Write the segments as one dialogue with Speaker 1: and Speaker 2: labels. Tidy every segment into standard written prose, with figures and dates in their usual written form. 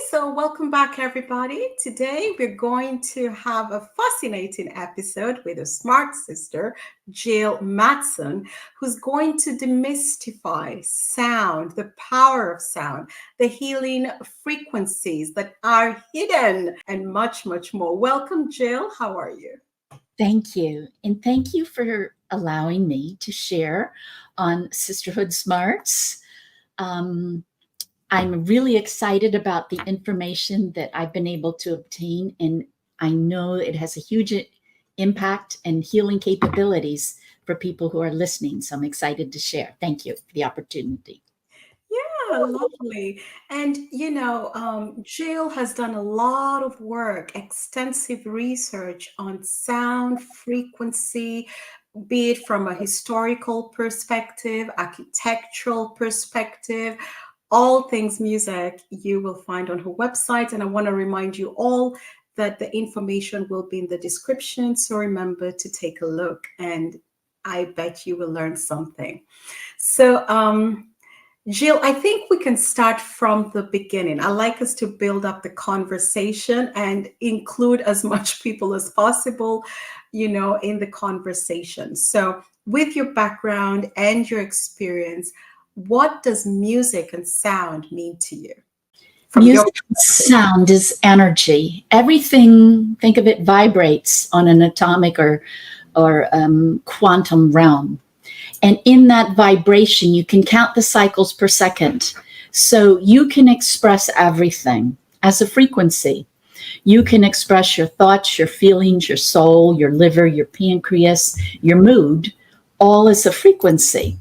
Speaker 1: So welcome back, everybody. Today we're going to have a fascinating episode with a smart sister, Jill Mattson, who's going to demystify sound, the power of sound, the healing frequencies that are hidden, and much, much more. Welcome, Jill. How are you?
Speaker 2: Thank you. And thank you for allowing me to share on Sisterhood Smarts. I'm really excited about the information that I've been able to obtain, and I know it has a huge impact and healing capabilities for people who are listening. So I'm excited to share. Thank you for the opportunity.
Speaker 1: Yeah, lovely. And Jill has done a lot of work, extensive research on sound frequency, be it from a historical perspective, architectural perspective, all things music you will find on her website. And I want to remind you all that the information will be in the description. So remember to take a look, and I bet you will learn something. So, Jill, I think we can start from the beginning. I like us to build up the conversation and include as much people as possible, in the conversation. So, with your background and your experience, what does music and sound mean to you? From your
Speaker 2: Music and sound is energy. Everything, think of it, vibrates on an atomic or quantum realm. And in that vibration, you can count the cycles per second. So you can express everything as a frequency. You can express your thoughts, your feelings, your soul, your liver, your pancreas, your mood, all as a frequency.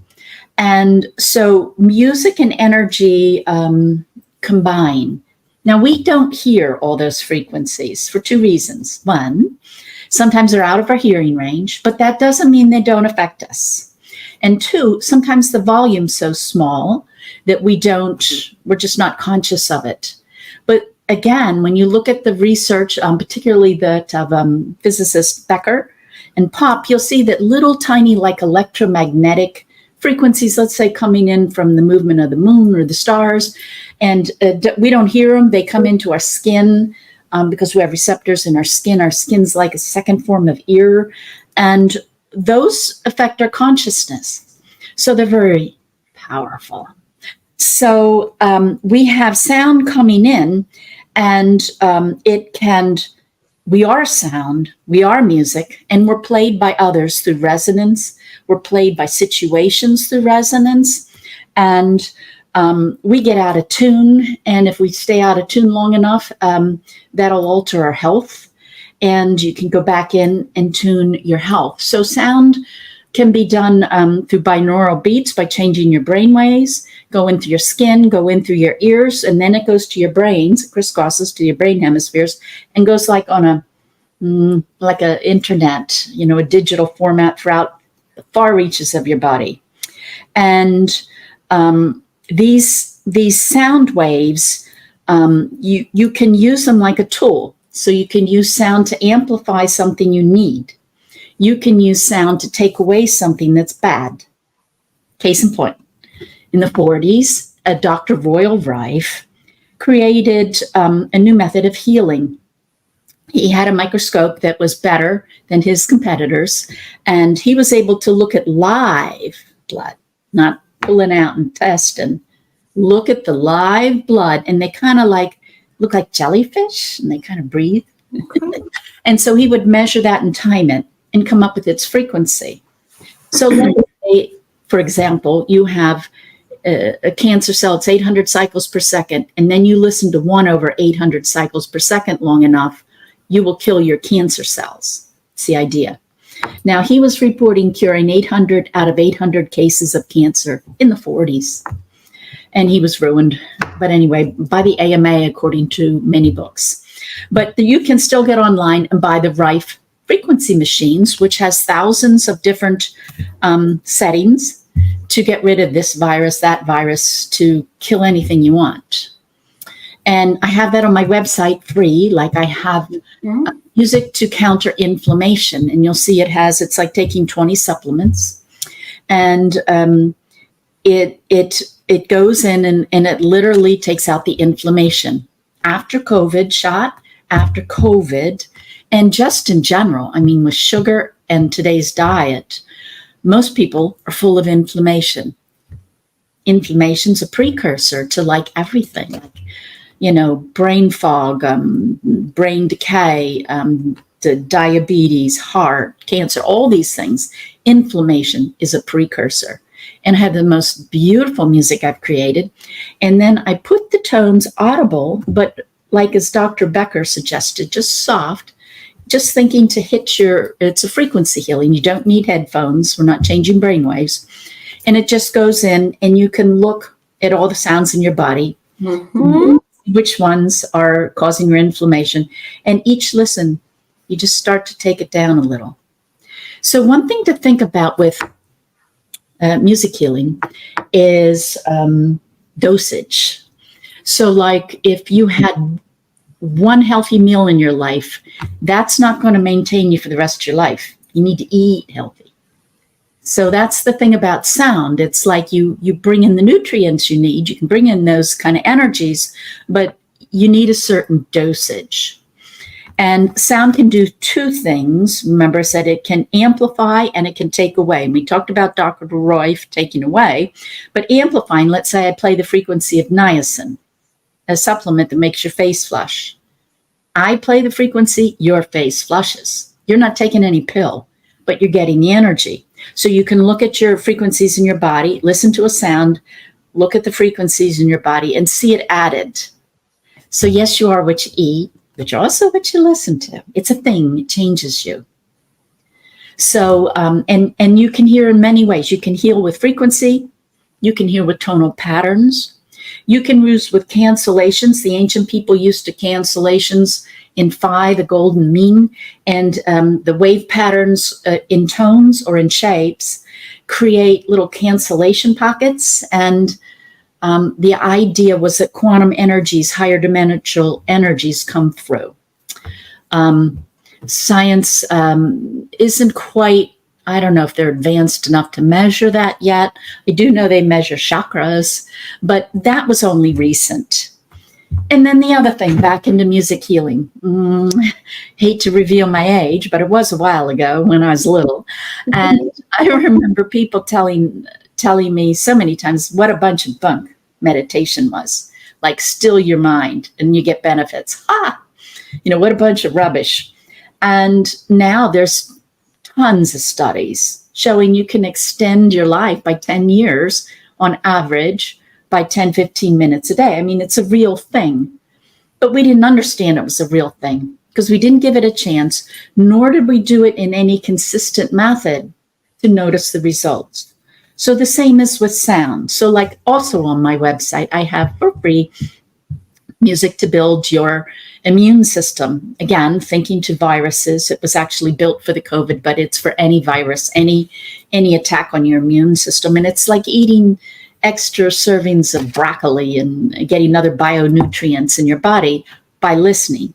Speaker 2: And so music and energy combine. Now, we don't hear all those frequencies for two reasons. One, sometimes they're out of our hearing range, but that doesn't mean they don't affect us. And two, sometimes the volume's so small that we're just not conscious of it. But again, when you look at the research, particularly that of physicist Becker and Pop, you'll see that little tiny like electromagnetic frequencies, let's say coming in from the movement of the moon or the stars, and we don't hear them. They come into our skin because we have receptors in our skin. Our skin's like a second form of ear. And those affect our consciousness. So they're very powerful. So we have sound coming in, and we are sound, we are music, and we're played by others through resonance. We're played by situations through resonance, and we get out of tune. And if we stay out of tune long enough, that'll alter our health. And you can go back in and tune your health. So sound can be done through binaural beats by changing your brain waves, go into your skin, go in through your ears, and then it goes to your brains, crisscrosses to your brain hemispheres, and goes like on a internet, a digital format throughout the far reaches of your body. And these sound waves, you can use them like a tool. So you can use sound to amplify something you need. You can use sound to take away something that's bad. Case in point, in the 40s, Dr. Royal Rife created a new method of healing. He had a microscope that was better than his competitors, and he was able to look at live blood, not pulling out and testing. Look at the live blood, and they kind of look like jellyfish, and they kind of breathe.
Speaker 1: Okay.
Speaker 2: And so he would measure that and time it and come up with its frequency. So let's say, for example, you have a cancer cell, it's 800 cycles per second, and then you listen to 1 over 800 cycles per second long enough, you will kill your cancer cells. It's the idea. Now, he was reporting curing 800 out of 800 cases of cancer in the 40s. And he was ruined. But anyway, by the AMA, according to many books. But you can still get online and buy the Rife frequency machines, which has thousands of different settings to get rid of this virus, that virus, to kill anything you want. And I have that on my website free, like I have music to counter inflammation. And you'll see it's like taking 20 supplements. And it goes in and it literally takes out the inflammation. after COVID shot, after COVID, and just in general. I mean, with sugar and today's diet, most people are full of inflammation. Inflammation's a precursor to like everything, like, brain fog, brain decay, the diabetes, heart, cancer, all these things. Inflammation is a precursor. And I have the most beautiful music I've created. And then I put the tones audible, but like as Dr. Becker suggested, just soft, just thinking to hit it's a frequency healing. You don't need headphones. We're not changing brainwaves. And it just goes in, and you can look at all the sounds in your body, which ones are causing your inflammation. And each listen, you just start to take it down a little. So one thing to think about with music healing is dosage. So like if you had one healthy meal in your life, that's not going to maintain you for the rest of your life. You need to eat healthy. So that's the thing about sound. It's like you bring in the nutrients you need. You can bring in those kind of energies, but you need a certain dosage. And sound can do two things. Remember, I said it can amplify and it can take away. And we talked about Dr. Rife taking away, but amplifying, let's say I play the frequency of niacin, a supplement that makes your face flush. I play the frequency, your face flushes. You're not taking any pill, but you're getting the energy. So you can look at your frequencies in your body, listen to a sound, look at the frequencies in your body and see it added. So yes, you are what you eat, but you're also what you listen to. It's a thing. It changes you. So, and you can hear in many ways. You can heal with frequency. You can heal with tonal patterns. You can use with cancellations. The ancient people used to cancellations in phi, the golden mean, and the wave patterns in tones or in shapes create little cancellation pockets. And the idea was that quantum energies, higher dimensional energies come through. Science isn't quite, I don't know if they're advanced enough to measure that yet. I do know they measure chakras, but that was only recent. And then the other thing, back into music healing. Hate to reveal my age, but it was a while ago when I was little. And I remember people telling me so many times what a bunch of bunk meditation was. Like, still your mind and you get benefits. What a bunch of rubbish. And now there's tons of studies showing you can extend your life by 10 years on average by 10, 15 minutes a day. I mean, it's a real thing. But we didn't understand it was a real thing because we didn't give it a chance, nor did we do it in any consistent method to notice the results. So the same is with sound. So like also on my website, I have for free music to build your immune system. Again, thinking to viruses. It was actually built for the COVID, but it's for any virus, any attack on your immune system. And it's like eating extra servings of broccoli and getting other bionutrients in your body by listening.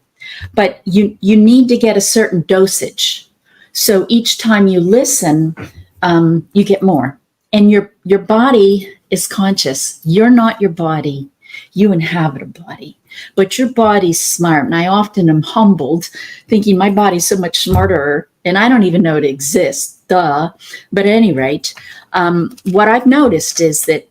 Speaker 2: But you need to get a certain dosage. So each time you listen, you get more. And your body is conscious. You're not your body. You inhabit a body. But your body's smart. And I often am humbled, thinking my body's so much smarter, and I don't even know it exists. Duh. But at any rate, what I've noticed is that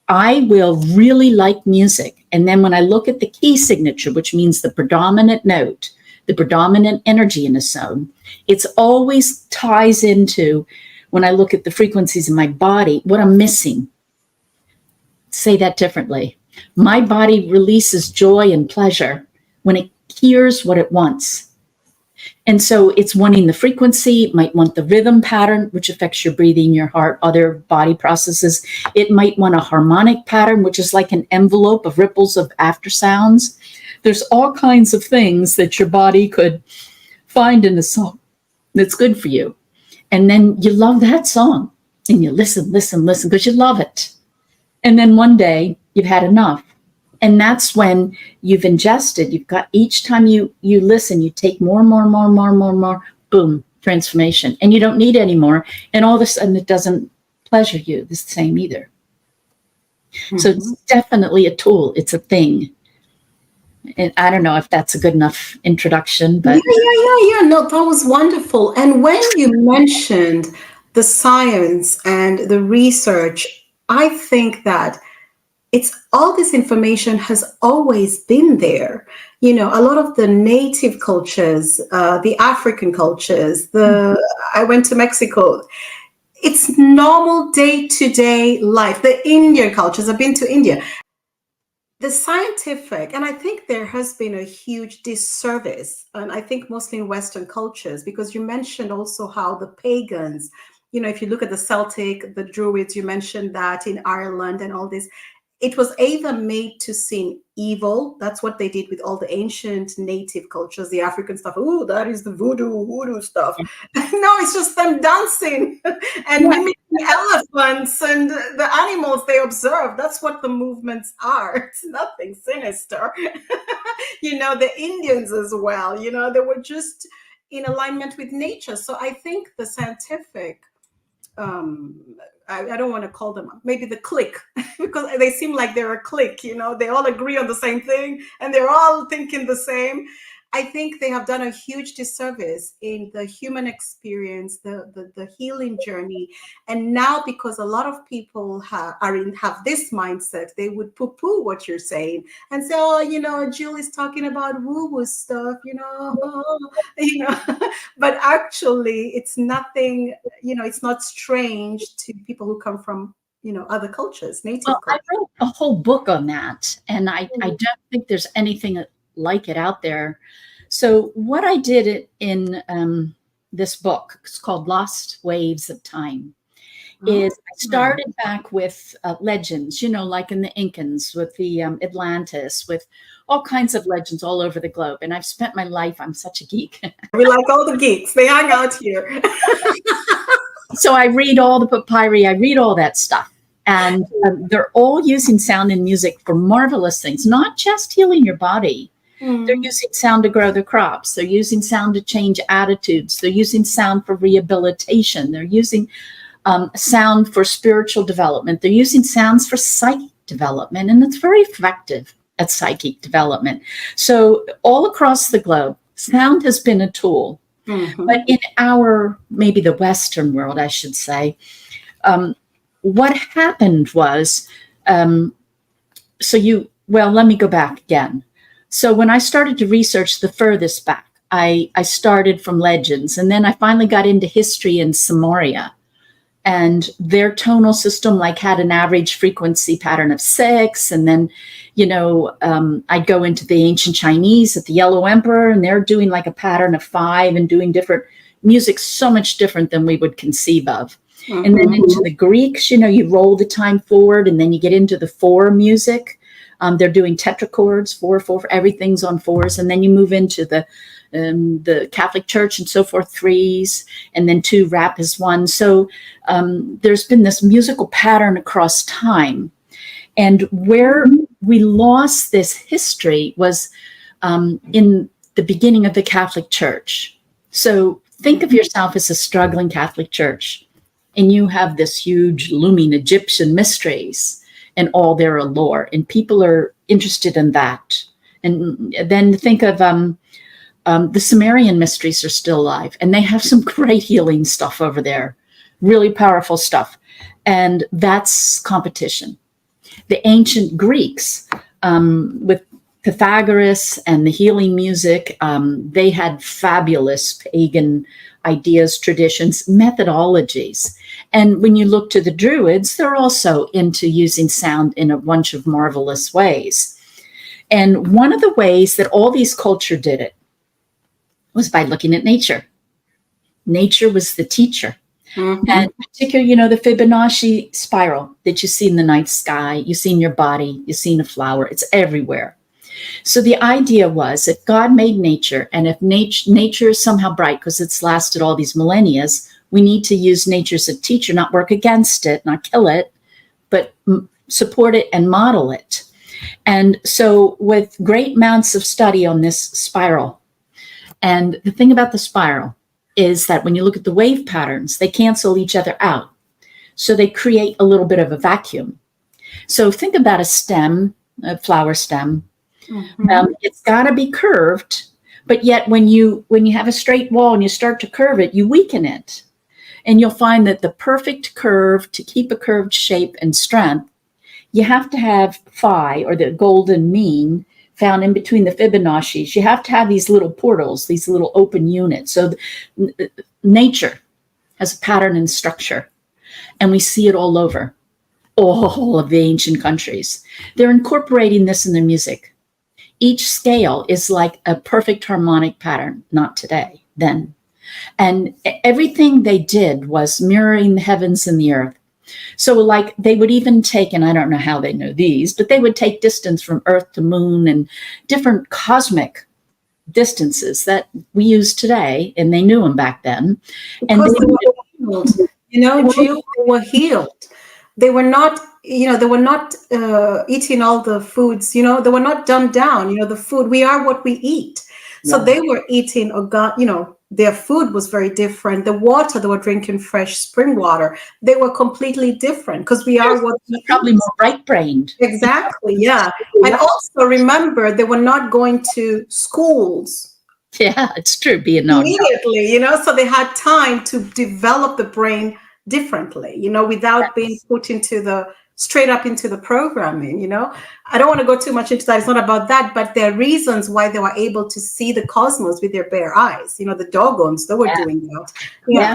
Speaker 2: I will really like music. And then when I look at the key signature, which means the predominant note, the predominant energy in a zone, it's always ties into, when I look at the frequencies in my body, what I'm missing. Say that differently. My body releases joy and pleasure when it hears what it wants. And so it's wanting the frequency, it might want the rhythm pattern, which affects your breathing, your heart, other body processes. It might want a harmonic pattern, which is like an envelope of ripples of after sounds. There's all kinds of things that your body could find in a song that's good for you. And then you love that song and you listen, because you love it. And then one day you've had enough. And that's when you've ingested, you've got, each time you listen, you take more, boom, transformation. And you don't need any more. And all of a sudden it doesn't pleasure you the same either. Mm-hmm. So it's definitely a tool. It's a thing. And I don't know if that's a good enough introduction,
Speaker 1: Yeah,
Speaker 2: but
Speaker 1: yeah. No, that was wonderful. And when you mentioned the science and the research, I think that it's all this information has always been there. You know, a lot of the native cultures, the African cultures, the I went to Mexico. It's normal day to day life. The Indian cultures, I've been to India. The scientific, and I think there has been a huge disservice, and I think mostly in Western cultures, because you mentioned also how the pagans, you know, if you look at the Celtic, the Druids, you mentioned that in Ireland and all this, it was either made to seem evil. That's what they did with all the ancient native cultures, the African stuff. Oh, that is the voodoo stuff. No, it's just them dancing and
Speaker 2: yeah.
Speaker 1: mimicking elephants and the animals they observe. That's what the movements are. It's nothing sinister. You know, the Indians as well, you know, they were just in alignment with nature. So I think the scientific um I don't want to call them maybe the clique because they seem like they're a clique, you know, they all agree on the same thing and they're all thinking the same. I think they have done a huge disservice in the human experience, the healing journey. And now, because a lot of people have this mindset, they would poo-poo what you're saying and say, oh, you know, Jill is talking about woo-woo stuff, you know, you know. But actually it's nothing, you know, it's not strange to people who come from, you know, other cultures,
Speaker 2: Well,
Speaker 1: native
Speaker 2: I
Speaker 1: cultures.
Speaker 2: wrote a whole book on that, and I don't think there's anything like it out there. So what I did in this book, it's called Lost Waves of Time, is
Speaker 1: Oh,
Speaker 2: I started back with legends, you know, like in the Incans, with the Atlantis, with all kinds of legends all over the globe. And I've spent my life, I'm such a geek.
Speaker 1: we like all the geeks, they hang out here.
Speaker 2: So I read all the papyri, I read all that stuff. And they're all using sound and music for marvelous things, not just healing your body. They're using sound to grow their crops. They're using sound to change attitudes. They're using sound for rehabilitation. They're using sound for spiritual development. They're using sounds for psychic development, and it's very effective at psychic development. So all across the globe, sound has been a tool. But in our, maybe the Western world, I should say, what happened was, let me go back again. So when I started to research the furthest back, I started from legends, and then I finally got into history in Samaria. And their tonal system like had an average frequency pattern of 6. And then, you know, I'd go into the ancient Chinese at the Yellow Emperor, and they're doing like a pattern of 5 and doing different music, so much different than we would conceive of. And then into the Greeks, you know, you roll the time forward, and then you get into the 4 music. They're doing tetrachords, 4, 4, everything's on 4s. And then you move into the Catholic Church and so forth, 3s, and then 2 rap is 1. So there's been this musical pattern across time. And where we lost this history was in the beginning of the Catholic Church. So think of yourself as a struggling Catholic Church, and you have this huge looming Egyptian mysteries and all their allure, and people are interested in that. And then think of the Sumerian mysteries are still alive, and they have some great healing stuff over there, really powerful stuff. And that's competition. The ancient Greeks, with Pythagoras and the healing music, they had fabulous pagan ideas, traditions, methodologies. And when you look to the Druids, they're also into using sound in a bunch of marvelous ways. And one of the ways that all these cultures did it was by looking at nature. Nature was the teacher. And particularly, you know, the Fibonacci spiral that you see in the night sky, you see in your body, you see in a flower, it's everywhere. So the idea was if God made nature, and if nature is somehow bright because it's lasted all these millennia, we need to use nature as a teacher, not work against it, not kill it, but support it and model it. And so with great amounts of study on this spiral, and the thing about the spiral is that when you look at the wave patterns, they cancel each other out. So they create a little bit of a vacuum. So think about a stem, a flower stem.
Speaker 1: Mm-hmm.
Speaker 2: It's got to be curved, but yet when you have a straight wall and you start to curve it, you weaken it. And you'll find that the perfect curve to keep a curved shape and strength, you have to have phi, or the golden mean, found in between the Fibonacci's. You have to have these little portals, these little open units. So nature has a pattern and structure, and we see it all over all of the ancient countries. They're incorporating this in their music. Each scale is like a perfect harmonic pattern, not today, then. And everything they did was mirroring the heavens and the earth. So, like, they would even take, and I don't know how they know these, but they would take distance from Earth to Moon and different cosmic distances that we use today, and they knew them back then. And
Speaker 1: Because they were healed, Jill, they were healed. They were not, they were not eating all the foods, they were not dumbed down, the food, we are what we eat. So
Speaker 2: Yeah.
Speaker 1: they were eating, their food was very different. The water, they were drinking fresh spring water. They were completely different because we are what we
Speaker 2: probably
Speaker 1: eat.
Speaker 2: more right-brained.
Speaker 1: Exactly, yeah. And also remember, they were not going to schools
Speaker 2: Yeah, it's true. Being known.
Speaker 1: immediately, so they had time to develop the brain differently, without being put straight up into the programming. I don't want to go too much into that. It's not about that, but there are reasons why they were able to see the cosmos with their bare eyes. The Dogons, they were doing that.
Speaker 2: Yeah.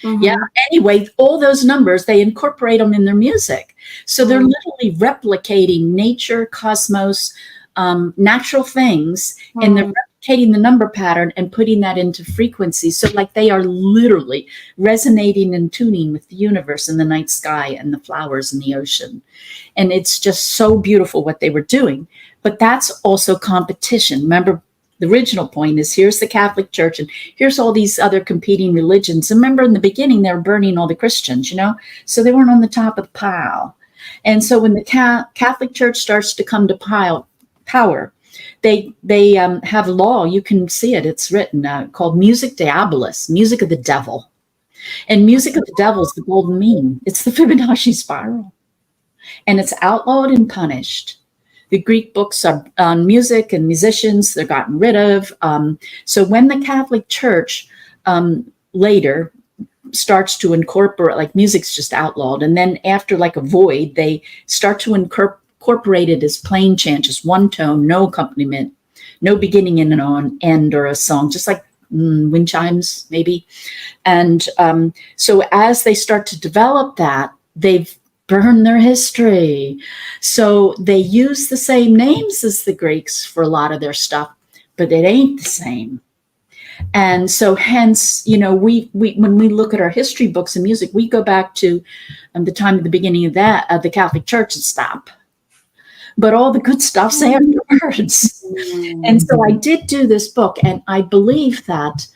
Speaker 1: Mhm.
Speaker 2: Yeah. Anyway, all those numbers, they incorporate them in their music. So they're literally replicating nature, cosmos, natural things, and they're replicating the number pattern and putting that into frequency. So, like, they are literally resonating and tuning with the universe and the night sky and the flowers and the ocean. And it's just so beautiful what they were doing. But that's also competition. Remember, the original point is, here's the Catholic Church and here's all these other competing religions. And remember, in the beginning, they were burning all the Christians, so they weren't on the top of the pile. And so when the Catholic Church starts to come to power, they have law. You can see it. It's written called Music Diabolus, music of the devil. And music of the devil is the golden mean. It's the Fibonacci spiral. And it's outlawed and punished. The Greek books are on music and musicians, they're gotten rid of. So when the Catholic Church later starts to incorporate, like, music's just outlawed. And then after, like, a void, they start to incorporate it as plain chant, just one tone, no accompaniment, no beginning and an end or a song, just like wind chimes, maybe. And so as they start to develop that, they've burn their history. So they use the same names as the Greeks for a lot of their stuff, but it ain't the same. And so hence, we when we look at our history books and music, we go back to the time of the beginning of the Catholic Church and stop. But all the good stuff's afterwards. And so I did do this book, and I believe that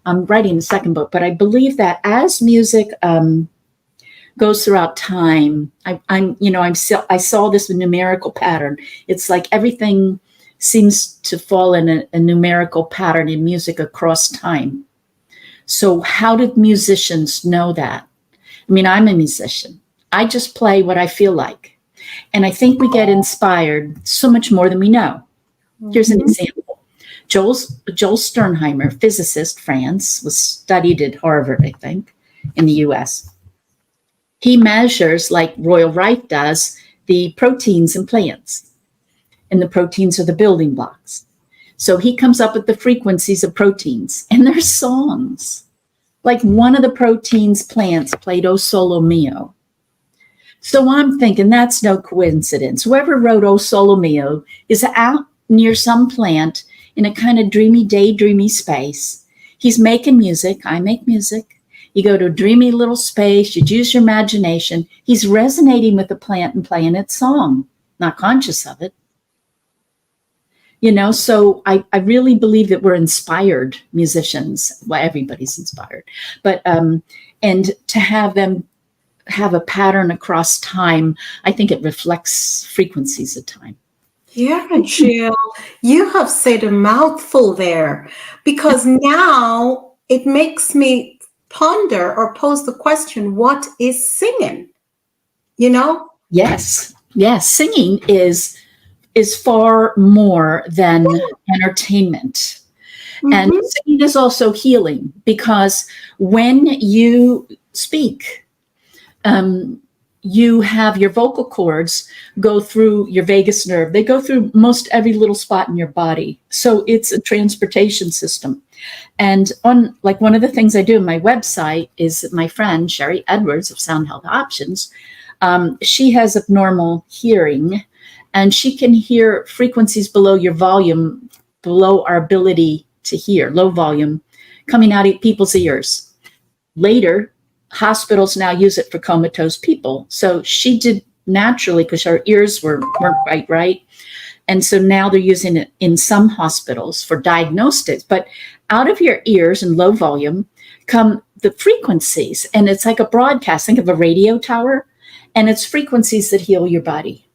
Speaker 2: I'm writing the second book, but I believe that as music goes throughout time, I saw this numerical pattern. It's like everything seems to fall in a numerical pattern in music across time. So how did musicians know that? I mean, I'm a musician. I just play what I feel like. And I think we get inspired so much more than we know. Here's an example. Joel Sternheimer, physicist, France, was studied at Harvard, I think, in the US. He measures, like Royal Rife does, the proteins in plants. And the proteins are the building blocks. So he comes up with the frequencies of proteins. And there's songs. Like one of the proteins plants played O Solo Mio. So I'm thinking that's no coincidence. Whoever wrote O Solo Mio is out near some plant in a kind of dreamy, daydreamy space. He's making music. I make music. You go to a dreamy little space. You use your imagination. He's resonating with the plant and playing its song, not conscious of it. So I really believe that we're inspired musicians. Well, everybody's inspired. But, and to have them have a pattern across time, I think it reflects frequencies of time.
Speaker 1: Yeah, Jill, you have said a mouthful there, because now it makes me ponder or pose the question, what is singing?
Speaker 2: Yes. Singing is is far more than entertainment. And
Speaker 1: Mhm.
Speaker 2: singing is also healing, because when you speak, you have your vocal cords go through your vagus nerve. They go through most every little spot in your body. So it's a transportation system. And on, like, one of the things I do on my website is my friend Sherry Edwards of Sound Health Options. She has abnormal hearing, and she can hear frequencies below your volume, below our ability to hear, low volume, coming out of people's ears. Later, hospitals now use it for comatose people. So she did naturally, because her ears weren't quite right. And so now they're using it in some hospitals for diagnostics. But out of your ears in low volume come the frequencies. And it's like a broadcast. Think of a radio tower, and it's frequencies that heal your body.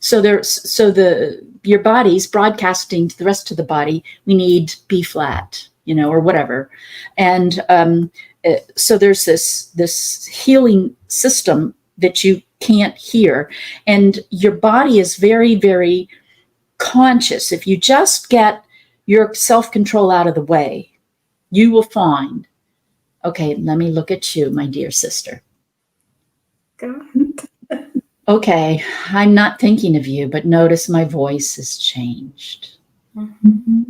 Speaker 2: So your body's broadcasting to the rest of the body. We need B flat, or whatever. And so there's this healing system that you can't hear, and your body is very, very conscious. If you just get your self-control out of the way, you will find, okay, let me look at you, my dear sister.
Speaker 1: Go ahead.
Speaker 2: Okay, I'm not thinking of you, but notice my voice has changed.
Speaker 1: Mm-hmm.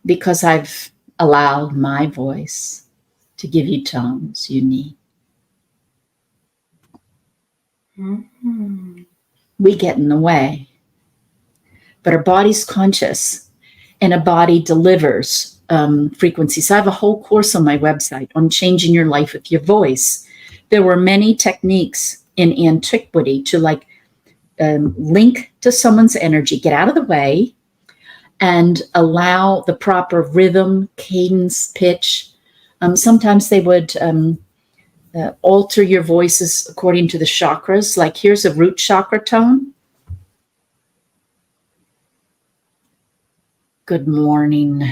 Speaker 2: Because I've allowed my voice to give you tones you need.
Speaker 1: Mm-hmm.
Speaker 2: We get in the way, but our body's conscious, and a body delivers frequencies. I have a whole course on my website on changing your life with your voice. There were many techniques in antiquity to link to someone's energy, get out of the way, and allow the proper rhythm, cadence, pitch. Sometimes they would alter your voices according to the chakras. Like, here's a root chakra tone. Good morning.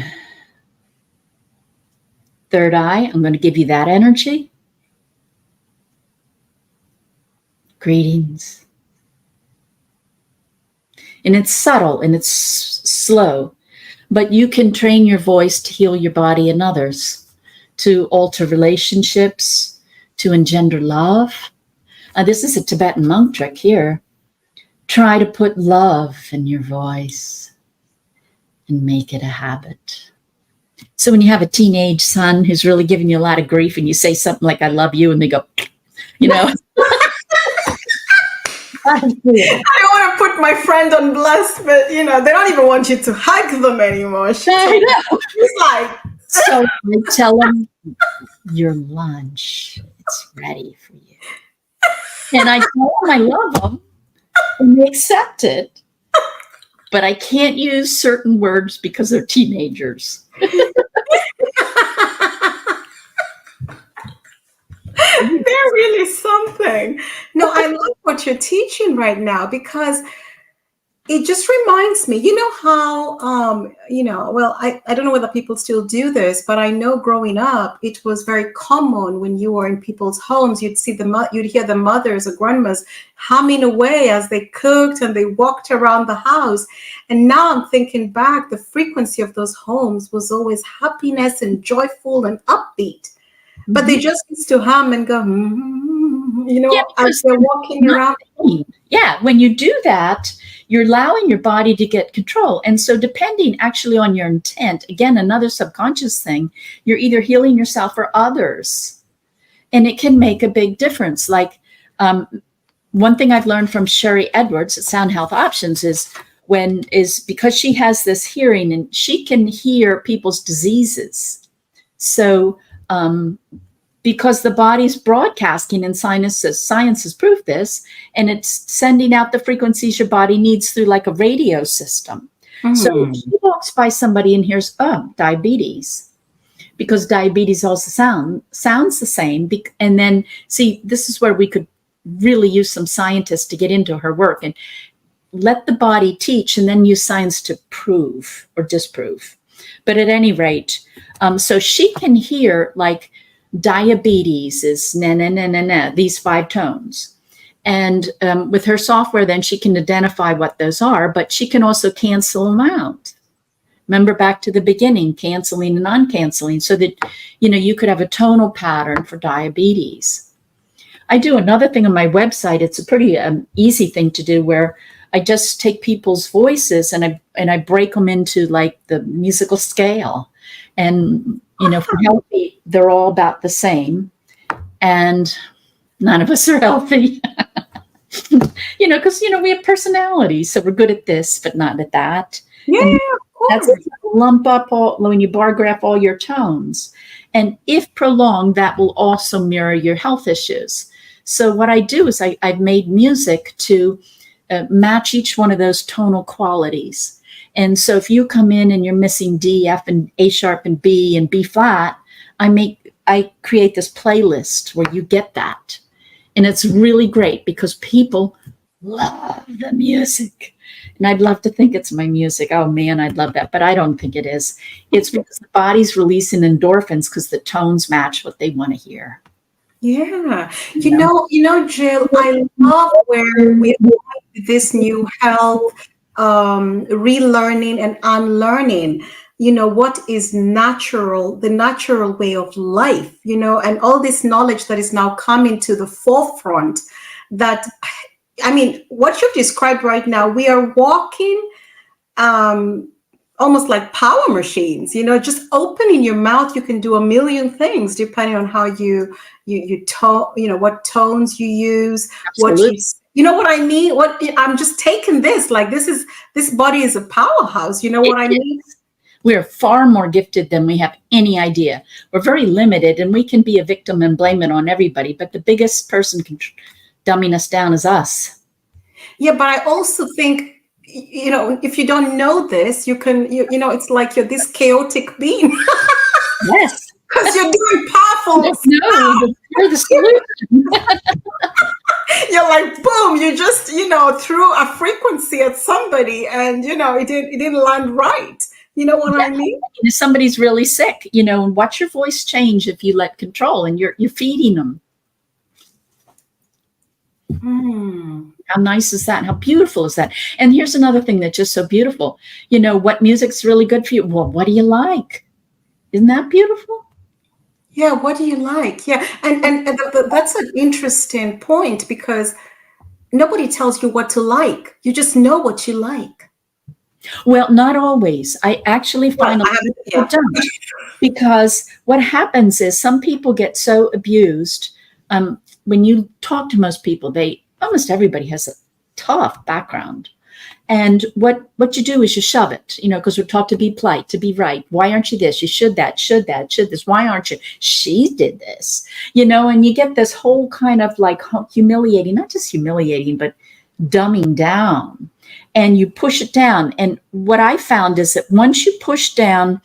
Speaker 2: Third eye, I'm going to give you that energy. Greetings. And it's subtle and it's slow, but you can train your voice to heal your body and others, to alter relationships, to engender love. This is a Tibetan monk trick here. Try to put love in your voice and make it a habit. So when you have a teenage son who's really giving you a lot of grief, and you say something like, I love you, and they go,
Speaker 1: I don't want to put my friend on blast, but they don't even want you to hug them anymore.
Speaker 2: I know.
Speaker 1: It's like,
Speaker 2: so I tell them, your lunch, it's ready for you. And I tell them I love them, and they accept it, but I can't use certain words because they're teenagers.
Speaker 1: They're really something. No, I love what you're teaching right now, because it just reminds me, how, well, I don't know whether people still do this, but I know growing up, it was very common when you were in people's homes, you'd hear the mothers or grandmas humming away as they cooked and they walked around the house. And now I'm thinking back, the frequency of those homes was always happiness and joyful and upbeat. But they just used to hum and go, as they're walking around.
Speaker 2: Yeah, when you do that, you're allowing your body to get control. And so depending actually on your intent, again, another subconscious thing, you're either healing yourself or others. And it can make a big difference. Like one thing I've learned from Sherry Edwards at Sound Health Options is because she has this hearing and she can hear people's diseases. So because the body's broadcasting, and science has proved this, and it's sending out the frequencies your body needs through like a radio system. So if she walks by somebody and hears, diabetes, because diabetes also sounds the same. And then, see, this is where we could really use some scientists to get into her work and let the body teach, and then use science to prove or disprove. But at any rate, so she can hear like diabetes is na na na na na, these 5 tones. And with her software, then she can identify what those are, but she can also cancel them out. Remember back to the beginning, canceling and non-canceling, so that, you could have a tonal pattern for diabetes. I do another thing on my website. It's a pretty easy thing to do, where I just take people's voices and I break them into like the musical scale. And, for healthy, they're all about the same. And none of us are healthy. Because, we have personalities. So we're good at this, but not at that.
Speaker 1: Yeah,
Speaker 2: And
Speaker 1: of
Speaker 2: that's
Speaker 1: course.
Speaker 2: lump up when you bar graph all your tones. And if prolonged, that will also mirror your health issues. So what I do is I've made music to match each one of those tonal qualities. And so if you come in and you're missing D, F, and A sharp and B flat, I create this playlist where you get that. And it's really great because people love the music. And I'd love to think it's my music. Oh man, I'd love that. But I don't think it is. It's because the body's releasing endorphins because the tones match what they want to hear.
Speaker 1: Yeah. Jill, I love where we are this new health, relearning and unlearning, what is natural, the natural way of life, and all this knowledge that is now coming to the forefront that, what you've described right now, we are walking almost like power machines, just opening your mouth. You can do a million things depending on how you tone, what tones you use.
Speaker 2: Absolutely.
Speaker 1: What I mean? I'm just taking this, like, this body is a powerhouse. You know what I mean?
Speaker 2: We're far more gifted than we have any idea. We're very limited, and we can be a victim and blame it on everybody. But the biggest person dumbing us down is us.
Speaker 1: Yeah, but I also think, if you don't know this, you can, it's like you're this chaotic being.
Speaker 2: Yes.
Speaker 1: Because you're doing powerful
Speaker 2: No, you're the solution.
Speaker 1: You're like, boom, you just, threw a frequency at somebody and, it didn't land right. You know what I mean?
Speaker 2: If somebody's really sick, watch your voice change if you let control, and you're feeding them. How nice is that? How beautiful is that? And here's another thing that's just so beautiful. What music's really good for you? Well, what do you like? Isn't that beautiful?
Speaker 1: Yeah, what do you like? Yeah, and that's an interesting point, because nobody tells you what to like. You just know what you like.
Speaker 2: Well, not always. I actually find don't, because what happens is some people get so abused. When you talk to most people, almost everybody has a tough background. And what you do is you shove it, because we're taught to be polite, to be right. Why aren't you this? You should that, should this. Why aren't you? She did this, and you get this whole kind of like humiliating, not just humiliating, but dumbing down. And you push it down. And what I found is that once you push down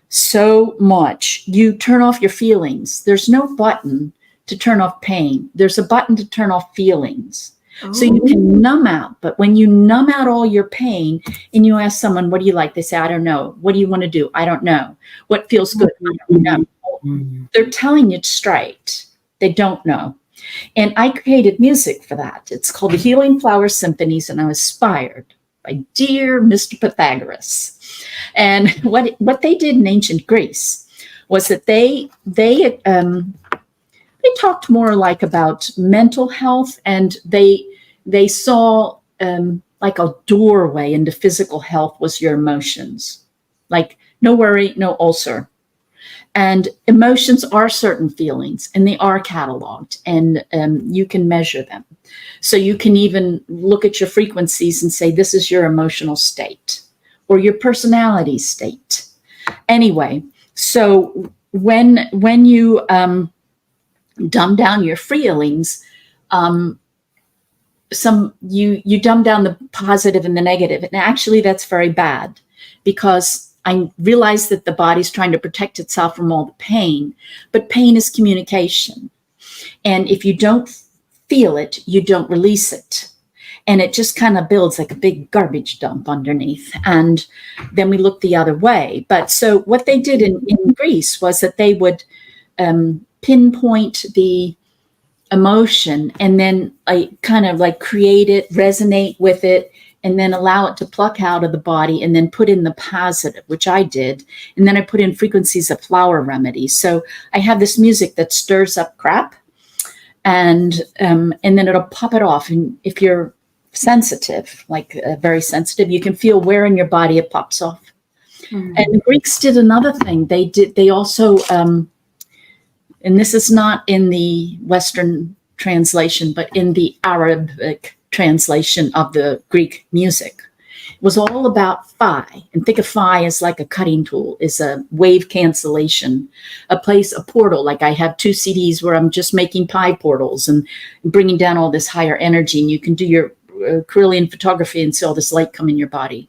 Speaker 2: so much, you turn off your feelings. There's no button to turn off pain. There's a button to turn off feelings. So you can numb out. But when you numb out all your pain and you ask someone, what do you like? They say, I don't know. What do you want to do? I don't know. What feels good? I don't know. They're telling you straight. They don't know. And I created music for that. It's called the Healing Flower Symphonies, and I was inspired by dear Mr. Pythagoras. And what they did in ancient Greece was that they talked more like about mental health, and they saw like a doorway into physical health was your emotions. Like, no worry, no ulcer. And emotions are certain feelings, and they are cataloged, and you can measure them. So you can even look at your frequencies and say, this is your emotional state or your personality state. Anyway, so when you dumb down your feelings, you dumb down the positive and the negative. And actually that's very bad, because I realize that the body's trying to protect itself from all the pain, but pain is communication. And if you don't feel it, you don't release it. And it just kind of builds like a big garbage dump underneath. And then we look the other way. But so what they did in Greece was that they would pinpoint the emotion, and then I kind of like create it, resonate with it, and then allow it to pluck out of the body, and then put in the positive, which I did. And then I put in frequencies of flower remedies. So I have this music that stirs up crap, and then it'll pop it off. And if you're sensitive, like very sensitive, you can feel where in your body it pops off. Mm-hmm. And the Greeks did another thing. They also, and this is not in the Western translation, but in the Arabic translation of the Greek music, it was all about phi. And think of phi as like a cutting tool, is a wave cancellation, a portal. Like I have 2 CDs where I'm just making pi portals and bringing down all this higher energy. And you can do your Carillion photography and see all this light come in your body.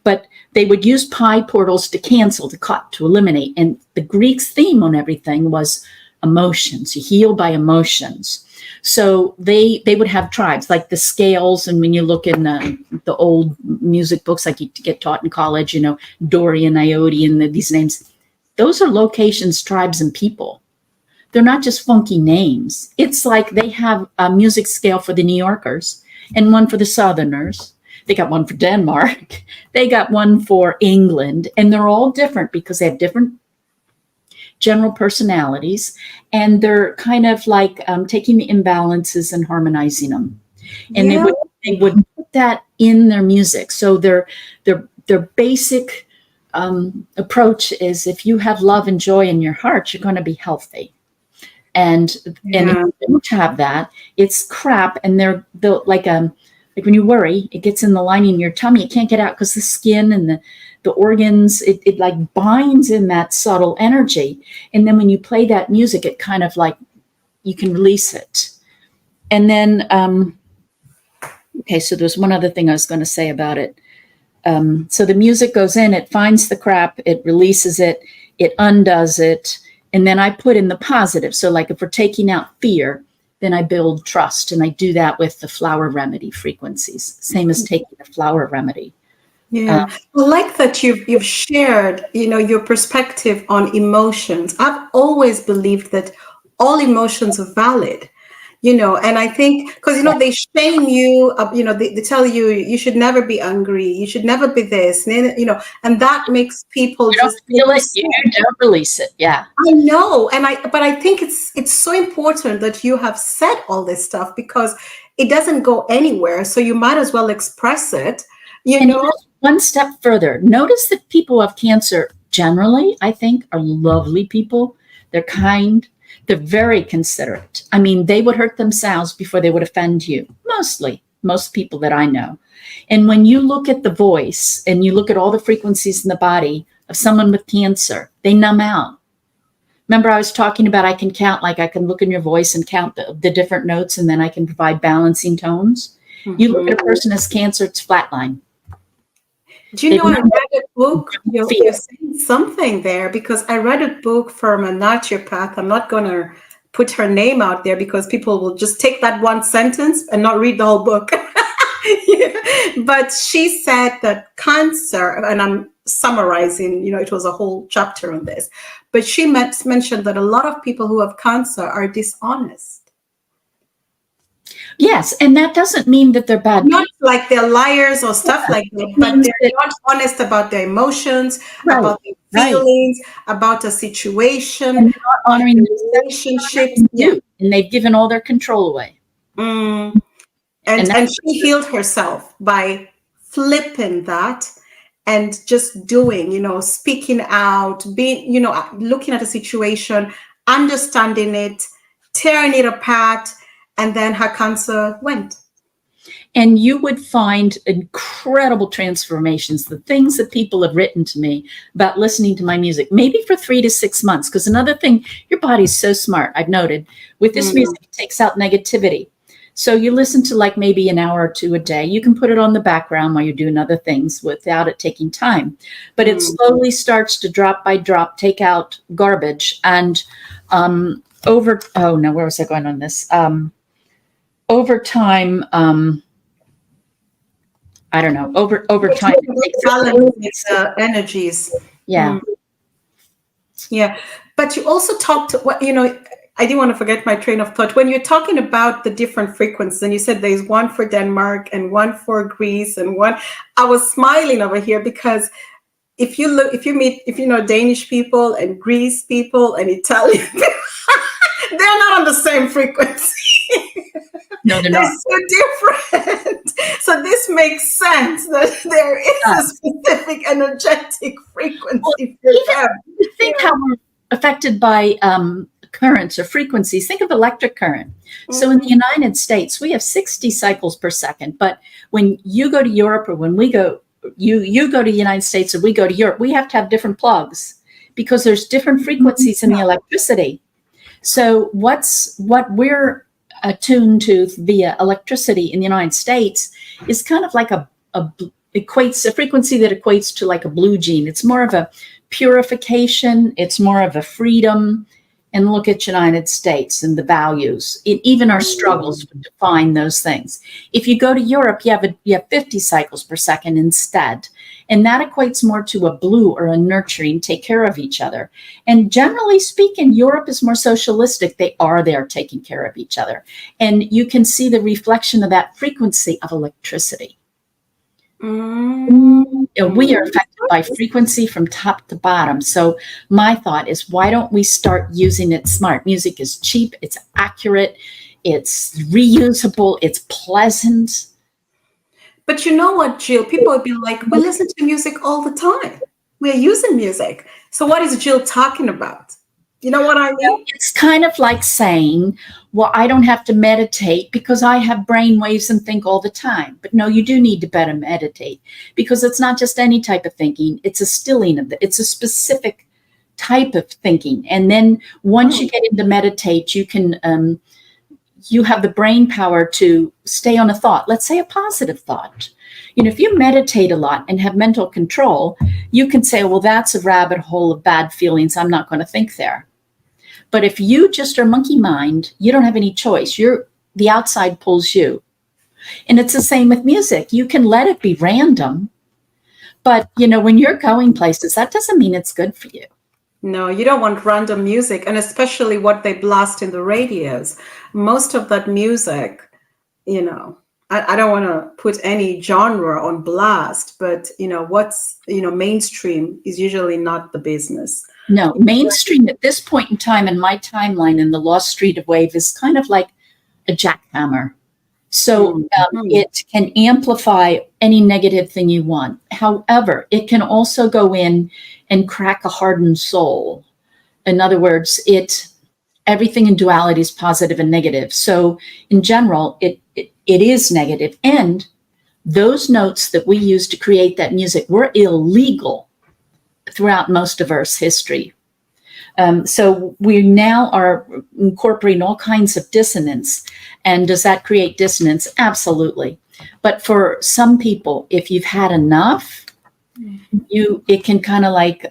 Speaker 2: But they would use pi portals to cancel, to cut, to eliminate. And the Greeks' theme on everything was emotions. You heal by emotions. So they would have tribes like the scales. And when you look in the old music books, like you get taught in college, you know, Dorian, Iodian, these names, those are locations, tribes, and people. They're not just funky names. It's like they have a music scale for the New Yorkers and one for the Southerners. They got one for Denmark. They got one for England. And they're all different because they have different general personalities. And they're kind of like taking the imbalances and harmonizing them. And they would put that in their music. So their basic approach is, if you have love and joy in your heart, you're going to be healthy. And if you don't have that, it's crap. And they're like when you worry, it gets in the lining of your tummy. It can't get out because the skin and the organs, it like binds in that subtle energy. And then when you play that music, it kind of like, you can release it. And then, okay, so there's one other thing I was going to say about it. So the music goes in, it finds the crap, it releases it, it undoes it. And then I put in the positive. So like if we're taking out fear, then I build trust. And I do that with the flower remedy frequencies, same as taking a flower remedy.
Speaker 1: Yeah, I like that you've shared, you know, your perspective on emotions. I've always believed that all emotions are valid, you know, and I think because, you know, they shame you, you know, they tell you you should never be angry, you should never be this, you know, and that makes people
Speaker 2: you just feel it, you don't release it. Yeah,
Speaker 1: I know, but I think it's so important that you have said all this stuff, because it doesn't go anywhere, so you might as well express it, you know.
Speaker 2: One step further, notice that people who have cancer generally, I think, are lovely people. They're kind. They're very considerate. I mean, they would hurt themselves before they would offend you. Most people that I know. And when you look at the voice and you look at all the frequencies in the body of someone with cancer, they numb out. Remember, I was talking about I can count, like I can look in your voice and count the different notes, and then I can provide balancing tones. Mm-hmm. You look at a person who has cancer, it's flatline.
Speaker 1: Do you know, I read a book, you're saying something there, because I read a book from a naturopath. I'm not going to put her name out there because people will just take that one sentence and not read the whole book. But she said that cancer, and I'm summarizing, you know, it was a whole chapter on this, but she mentioned that a lot of people who have cancer are dishonest.
Speaker 2: Yes, and that doesn't mean that they're bad.
Speaker 1: Not like they're liars or stuff like that, but they're not honest about their emotions, about their feelings, about a situation,
Speaker 2: and not honoring
Speaker 1: relationships.
Speaker 2: And they've given all their control away.
Speaker 1: And she healed herself by flipping that and just doing, you know, speaking out, being, you know, looking at a situation, understanding it, tearing it apart. And then her cancer went.
Speaker 2: And you would find incredible transformations, the things that people have written to me about listening to my music, maybe for 3 to 6 months. Because another thing, your body's so smart, I've noted, with this music, it takes out negativity. So you listen to like maybe an hour or two a day. You can put it on the background while you're doing other things without it taking time. But it slowly starts to drop by drop, take out garbage. And where was I going on this? Over time, I don't know, over time.
Speaker 1: It's energies.
Speaker 2: Yeah.
Speaker 1: Yeah. But you also talked, you know, I didn't want to forget my train of thought. When you're talking about the different frequencies, and you said there's one for Denmark and one for Greece and one, I was smiling over here because if you look, if you know Danish people and Greece people and Italian people, they're not on the same frequency.
Speaker 2: No, they're
Speaker 1: They're
Speaker 2: not.
Speaker 1: so different. So this makes sense that there is a specific energetic frequency for them.
Speaker 2: You think how we're affected by currents or frequencies. Think of electric current. So in the United States, we have 60 cycles per second. But when you go to Europe, or when we go, you go to the United States or we go to Europe, we have to have different plugs because there's different frequencies in the electricity. So what we're attuned to via electricity in the United States is kind of like equates a frequency that equates to like a blue gene. It's more of a purification. It's more of a freedom. And look at United States and the values, even our struggles to define those things. If you go to Europe, you have 50 cycles per second instead. And that equates more to a blue or a nurturing, take care of each other. And generally speaking, Europe is more socialistic. They are there taking care of each other. And you can see the reflection of that frequency of electricity. We are affected by frequency from top to bottom. So my thought is, why don't we start using it smart? Music is cheap, it's accurate, it's reusable, it's pleasant.
Speaker 1: But you know what, Jill? People would be like, we listen to music all the time. We're using music. So what is Jill talking about? You know what I mean?
Speaker 2: It's kind of like saying, well, I don't have to meditate because I have brain waves and think all the time. But no, you do need to better meditate, because it's not just any type of thinking. It's a stilling of it's a specific type of thinking. And then once you get into meditate, you can, you have the brain power to stay on a thought. Let's say a positive thought. You know, if you meditate a lot and have mental control, you can say, well, that's a rabbit hole of bad feelings. I'm not going to think there. But if you just are monkey mind, you don't have any choice. The outside pulls you. And it's the same with music. You can let it be random. But, you know, when you're going places, that doesn't mean it's good for you.
Speaker 1: No, you don't want random music, and especially what they blast in the radios. Most of that music, you know, I don't want to put any genre on blast, but, you know, mainstream is usually not the business.
Speaker 2: No, mainstream at this point in time in my timeline in the lost street of wave is kind of like a jackhammer. So it can amplify any negative thing you want. However, it can also go in and crack a hardened soul. In other words, everything in duality is positive and negative. So in general, it is negative. And those notes that we use to create that music were illegal throughout most of Earth's history. So we now are incorporating all kinds of dissonance. And does that create dissonance? Absolutely. But for some people, if you've had enough, it can kind of like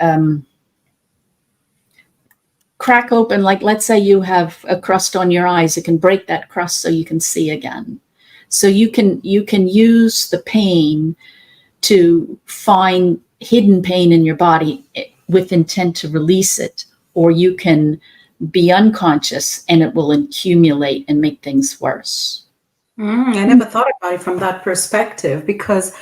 Speaker 2: crack open. Like, let's say you have a crust on your eyes, it can break that crust so you can see again. So you can use the pain to find hidden pain in your body with intent to release it, or you can be unconscious and it will accumulate and make things worse.
Speaker 1: I never thought about it from that perspective, because,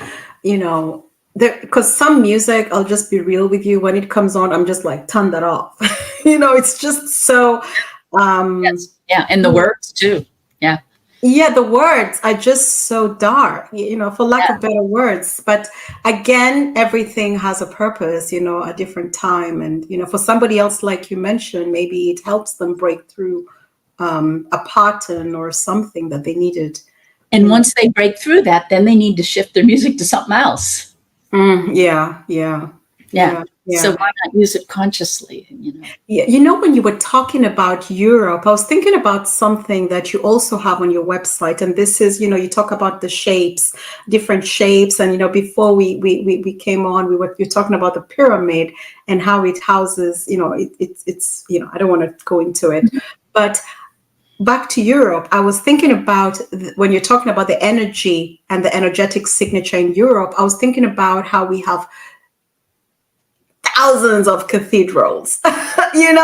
Speaker 1: you know, because some music, I'll just be real with you, when it comes on, I'm just like, turn that off. You know, it's just so.
Speaker 2: Yes. Yeah, and the words too. Yeah.
Speaker 1: Yeah, the words are just so dark, you know, for lack of better words. But again, everything has a purpose, you know, a different time. And, you know, for somebody else, like you mentioned, maybe it helps them break through a pattern or something that they needed.
Speaker 2: And once they break through that, then they need to shift their music to something else.
Speaker 1: Yeah.
Speaker 2: So why not use it consciously? You know.
Speaker 1: Yeah, you know, when you were talking about Europe, I was thinking about something that you also have on your website, and this is, you know, you talk about the shapes, different shapes, and you know, before we came on, you're talking about the pyramid and how it houses, you know, it's you know, I don't want to go into it, but back to Europe, I was thinking about when you're talking about the energy and the energetic signature in Europe, I was thinking about how we have thousands of cathedrals, and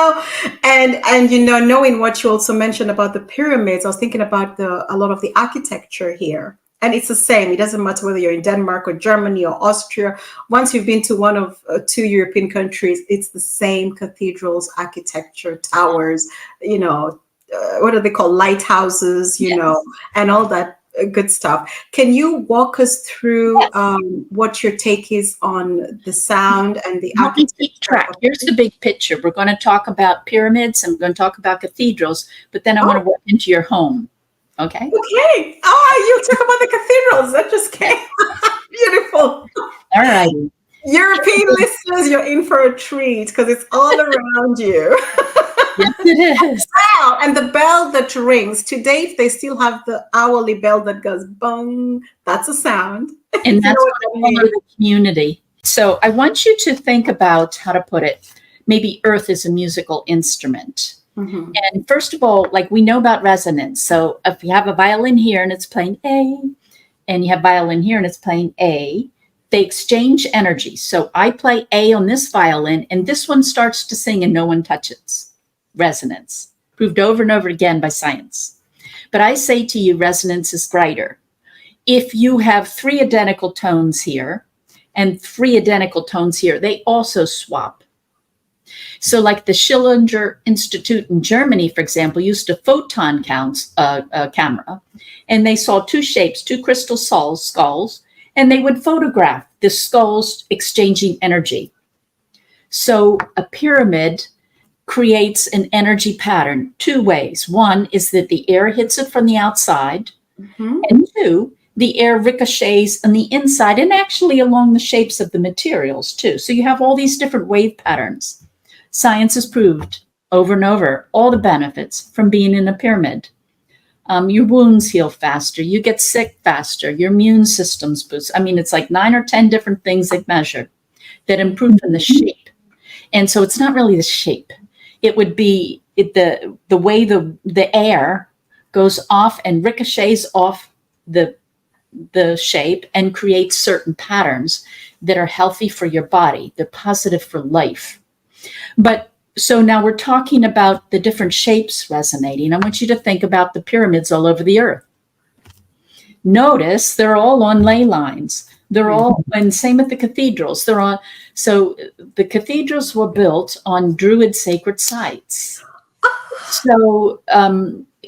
Speaker 1: knowing what you also mentioned about the pyramids, I was thinking about a lot of the architecture here. And it's the same. It doesn't matter whether you're in Denmark or Germany or Austria. Once you've been to one of two European countries, it's the same cathedrals, architecture, towers, what are they called? Lighthouses, and all that good stuff. Can you walk us through what your take is on the sound and the
Speaker 2: Let me
Speaker 1: architecture?
Speaker 2: keep track. Here's the big picture. We're going to talk about pyramids and we're going to talk about cathedrals, but then I want to work into your home. Okay.
Speaker 1: Okay. You talk about the cathedrals. That just came. Beautiful.
Speaker 2: All right.
Speaker 1: European listeners, you're in for a treat because it's all around you.
Speaker 2: Yes, it is.
Speaker 1: Wow. And the bell that rings. To date, they still have the hourly bell that goes bong. That's a sound.
Speaker 2: And that's all of the community. So I want you to think about how to put it. Maybe earth is a musical instrument. Mm-hmm. And first of all, like we know about resonance. So if you have a violin here and it's playing A, and you have violin here and it's playing A, they exchange energy. So I play A on this violin and this one starts to sing and no one touches. Resonance. Proved over and over again by science. But I say to you, resonance is brighter. If you have three identical tones here and three identical tones here, they also swap. So like the Schillinger Institute in Germany, for example, used a photon camera, and they saw two shapes, two crystal skulls, and they would photograph the skulls exchanging energy. So a pyramid creates an energy pattern two ways. One is that the air hits it from the outside, and two, the air ricochets on the inside and actually along the shapes of the materials too. So you have all these different wave patterns. Science has proved over and over all the benefits from being in a pyramid. Your wounds heal faster. You get sick faster. Your immune system's boost. I mean, it's like 9 or 10 different things they've measured that improve in the shape. And so it's not really the shape. It would be the way the air goes off and ricochets off the shape and creates certain patterns that are healthy for your body. They're positive for life. But so now we're talking about the different shapes resonating. I want you to think about the pyramids all over the earth. Notice they're all on ley lines. They're all, and same with the cathedrals. They're on. So the cathedrals were built on Druid sacred sites. So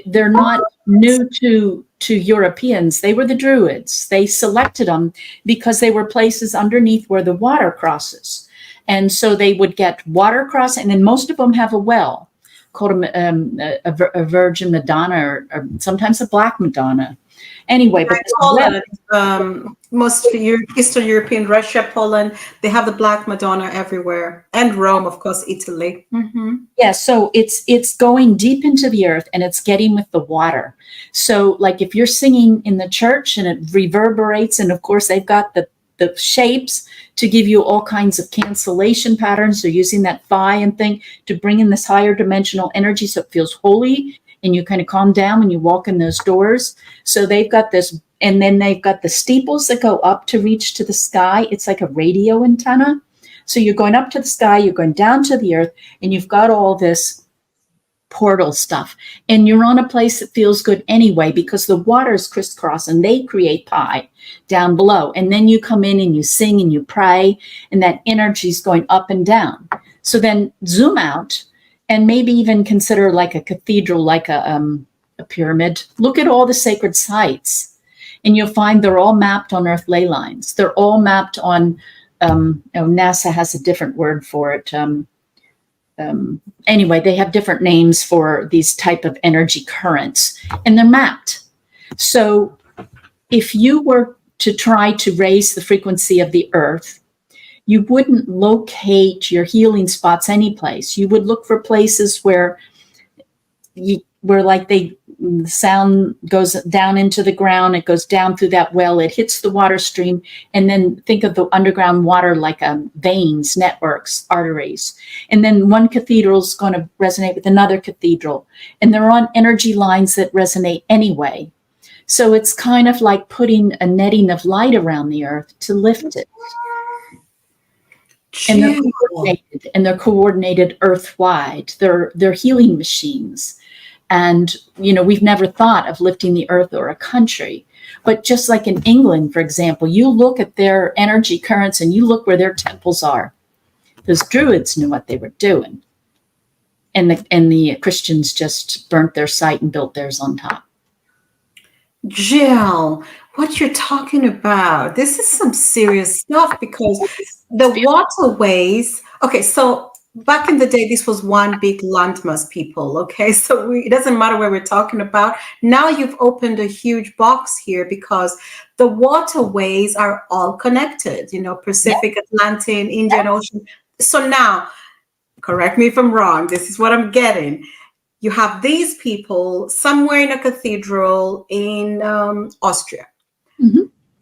Speaker 2: they're not new to Europeans. They were the Druids. They selected them because they were places underneath where the water crosses. And so they would get water across, and then most of them have a well called a Virgin Madonna or sometimes a Black Madonna. Anyway, but
Speaker 1: most Eastern European, Russia, Poland, they have the Black Madonna everywhere, and Rome, of course, Italy. Mm-hmm.
Speaker 2: Yeah, so it's going deep into the earth and it's getting with the water. So like if you're singing in the church and it reverberates, and of course they've got the shapes to give you all kinds of cancellation patterns. They're using that phi and thing to bring in this higher dimensional energy so it feels holy and you kind of calm down when you walk in those doors. So they've got this, and then they've got the steeples that go up to reach to the sky. It's like a radio antenna. So you're going up to the sky, you're going down to the earth, and you've got all this portal stuff. And you're on a place that feels good anyway because the waters crisscross and they create pi down below. And then you come in and you sing and you pray, and that energy is going up and down. So then zoom out and maybe even consider like a cathedral, like a pyramid. Look at all the sacred sites and you'll find they're all mapped on earth ley lines. They're all mapped on, NASA has a different word for it. Anyway, they have different names for these type of energy currents, and they're mapped. So if you were to try to raise the frequency of the earth, you wouldn't locate your healing spots anyplace. You would look for places where like the sound goes down into the ground, it goes down through that well, it hits the water stream, and then think of the underground water like veins, networks, arteries. And then one cathedral is going to resonate with another cathedral, and they're on energy lines that resonate anyway. So it's kind of like putting a netting of light around the earth to lift it. And they're
Speaker 1: Jill.
Speaker 2: coordinated, and they're coordinated earth-wide. They're healing machines. And, we've never thought of lifting the earth or a country. But just like in England, for example, you look at their energy currents and you look where their temples are. Those druids knew what they were doing. And the Christians just burnt their site and built theirs on top.
Speaker 1: Jill, what you're talking about, this is some serious stuff because the waterways, okay, so back in the day, this was one big landmass, people, okay? So it doesn't matter where we're talking about. Now you've opened a huge box here because the waterways are all connected, Pacific, Atlantic, Indian Ocean. So now, correct me if I'm wrong, this is what I'm getting. You have these people somewhere in a cathedral in Austria,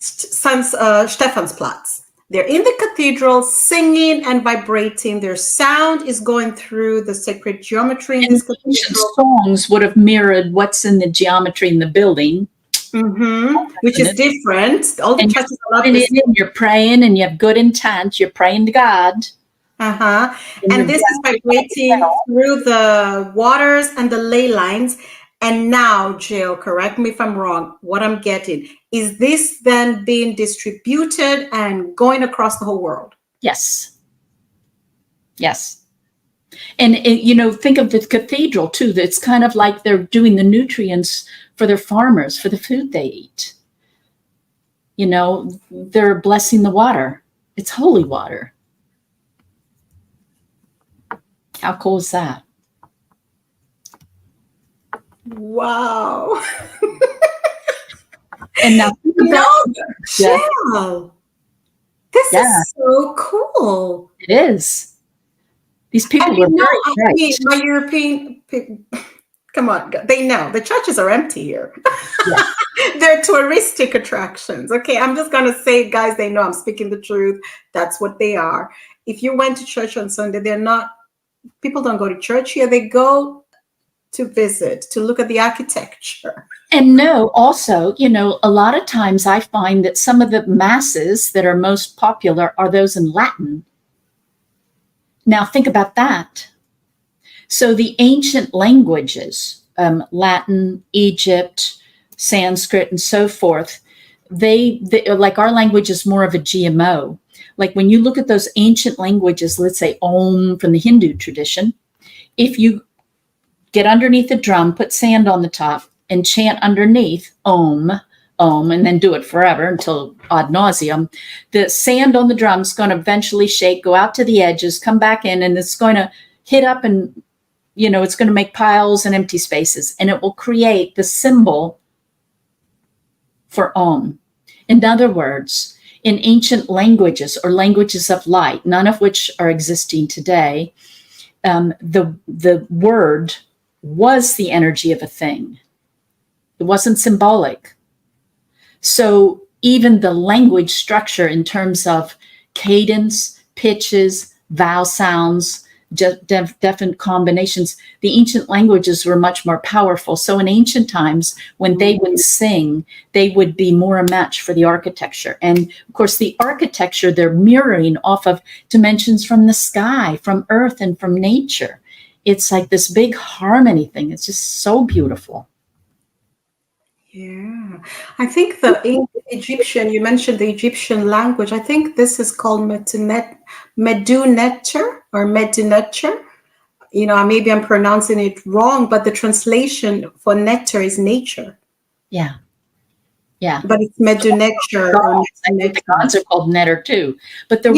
Speaker 1: Stephansplatz. They're in the cathedral singing and vibrating. Their sound is going through the sacred geometry in this cathedral.
Speaker 2: Songs would have mirrored what's in the geometry in the building.
Speaker 1: Which is different. All the churches are not
Speaker 2: the same. You're praying and you have good intent. You're praying to God.
Speaker 1: And this is vibrating through the waters and the ley lines. And now, Jill, correct me if I'm wrong, what I'm getting, is this then being distributed and going across the whole world?
Speaker 2: Yes. Yes. And, think of the cathedral, too. It's kind of like they're doing the nutrients for their farmers, for the food they eat. They're blessing the water. It's holy water. How cool is that?
Speaker 1: Wow.
Speaker 2: And now,
Speaker 1: Jill, this is so cool.
Speaker 2: It is. These people were very
Speaker 1: my European people, come on, they know the churches are empty here.
Speaker 2: Yeah.
Speaker 1: They're touristic attractions. Okay, I'm just gonna say it, guys. They know I'm speaking the truth. That's what they are. If you went to church on Sunday, they're not. People don't go to church here. They go to visit, to look at the architecture.
Speaker 2: And also, a lot of times I find that some of the masses that are most popular are those in Latin. Now think about that. So the ancient languages, Latin, Egypt, Sanskrit, and so forth, they like our language is more of a GMO. Like when you look at those ancient languages, let's say Om from the Hindu tradition, if you get underneath the drum, put sand on the top, and chant underneath Om, Om, and then do it forever until ad nauseum, the sand on the drum is going to eventually shake, go out to the edges, come back in, and it's going to hit up and, it's going to make piles and empty spaces, and it will create the symbol for Om. In other words, in ancient languages or languages of light, none of which are existing today, the word was the energy of a thing. It wasn't symbolic. So even the language structure in terms of cadence, pitches, vowel sounds, definite combinations, the ancient languages were much more powerful. So in ancient times, when they would sing, they would be more a match for the architecture. And of course, the architecture, they're mirroring off of dimensions from the sky, from earth, and from nature. It's like this big harmony thing. It's just so beautiful.
Speaker 1: Yeah, I think the Egyptian, you mentioned the Egyptian language. I think this is called Medunetter or Medunetter. Maybe I'm pronouncing it wrong, but the translation for netter is nature.
Speaker 2: Yeah. Yeah.
Speaker 1: But it's Medunetter.
Speaker 2: I think the gods are called netter too. But they're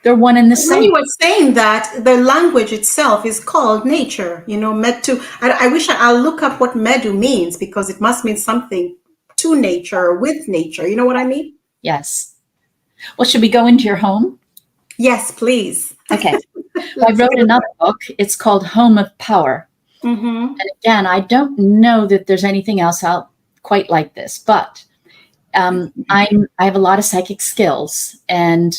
Speaker 1: they're
Speaker 2: one and the same.
Speaker 1: When you were saying that, the language itself is called nature. Medu. I wish I'll look up what Medu means, because it must mean something to nature or with nature. You know what I mean?
Speaker 2: Yes. Well, should we go into your home?
Speaker 1: Yes, please.
Speaker 2: Okay. Well, I wrote another book. It's called Home of Power. And again, I don't know that there's anything else out quite like this, but I have a lot of psychic skills, and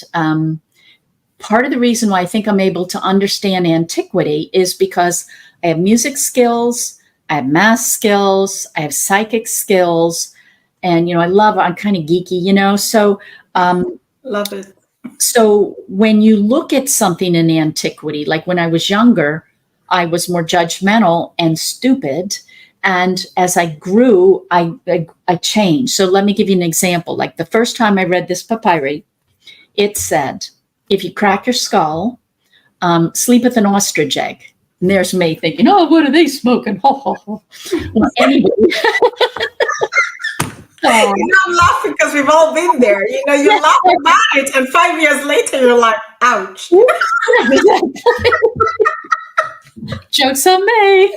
Speaker 2: part of the reason why I think I'm able to understand antiquity is because I have music skills, I have math skills, I have psychic skills, and I'm kind of geeky, so
Speaker 1: love it.
Speaker 2: So when you look at something in antiquity, like when I was younger, I was more judgmental and stupid. And as I grew, I changed. So let me give you an example. Like the first time I read this papyri, it said, if you crack your skull, sleep with an ostrich egg. And there's me thinking, oh, what are they smoking? Ho, ho, ho. Well, anyway.
Speaker 1: I'm laughing because we've all been there. You laugh about it, and 5 years later, you're like, ouch.
Speaker 2: Joke's on me.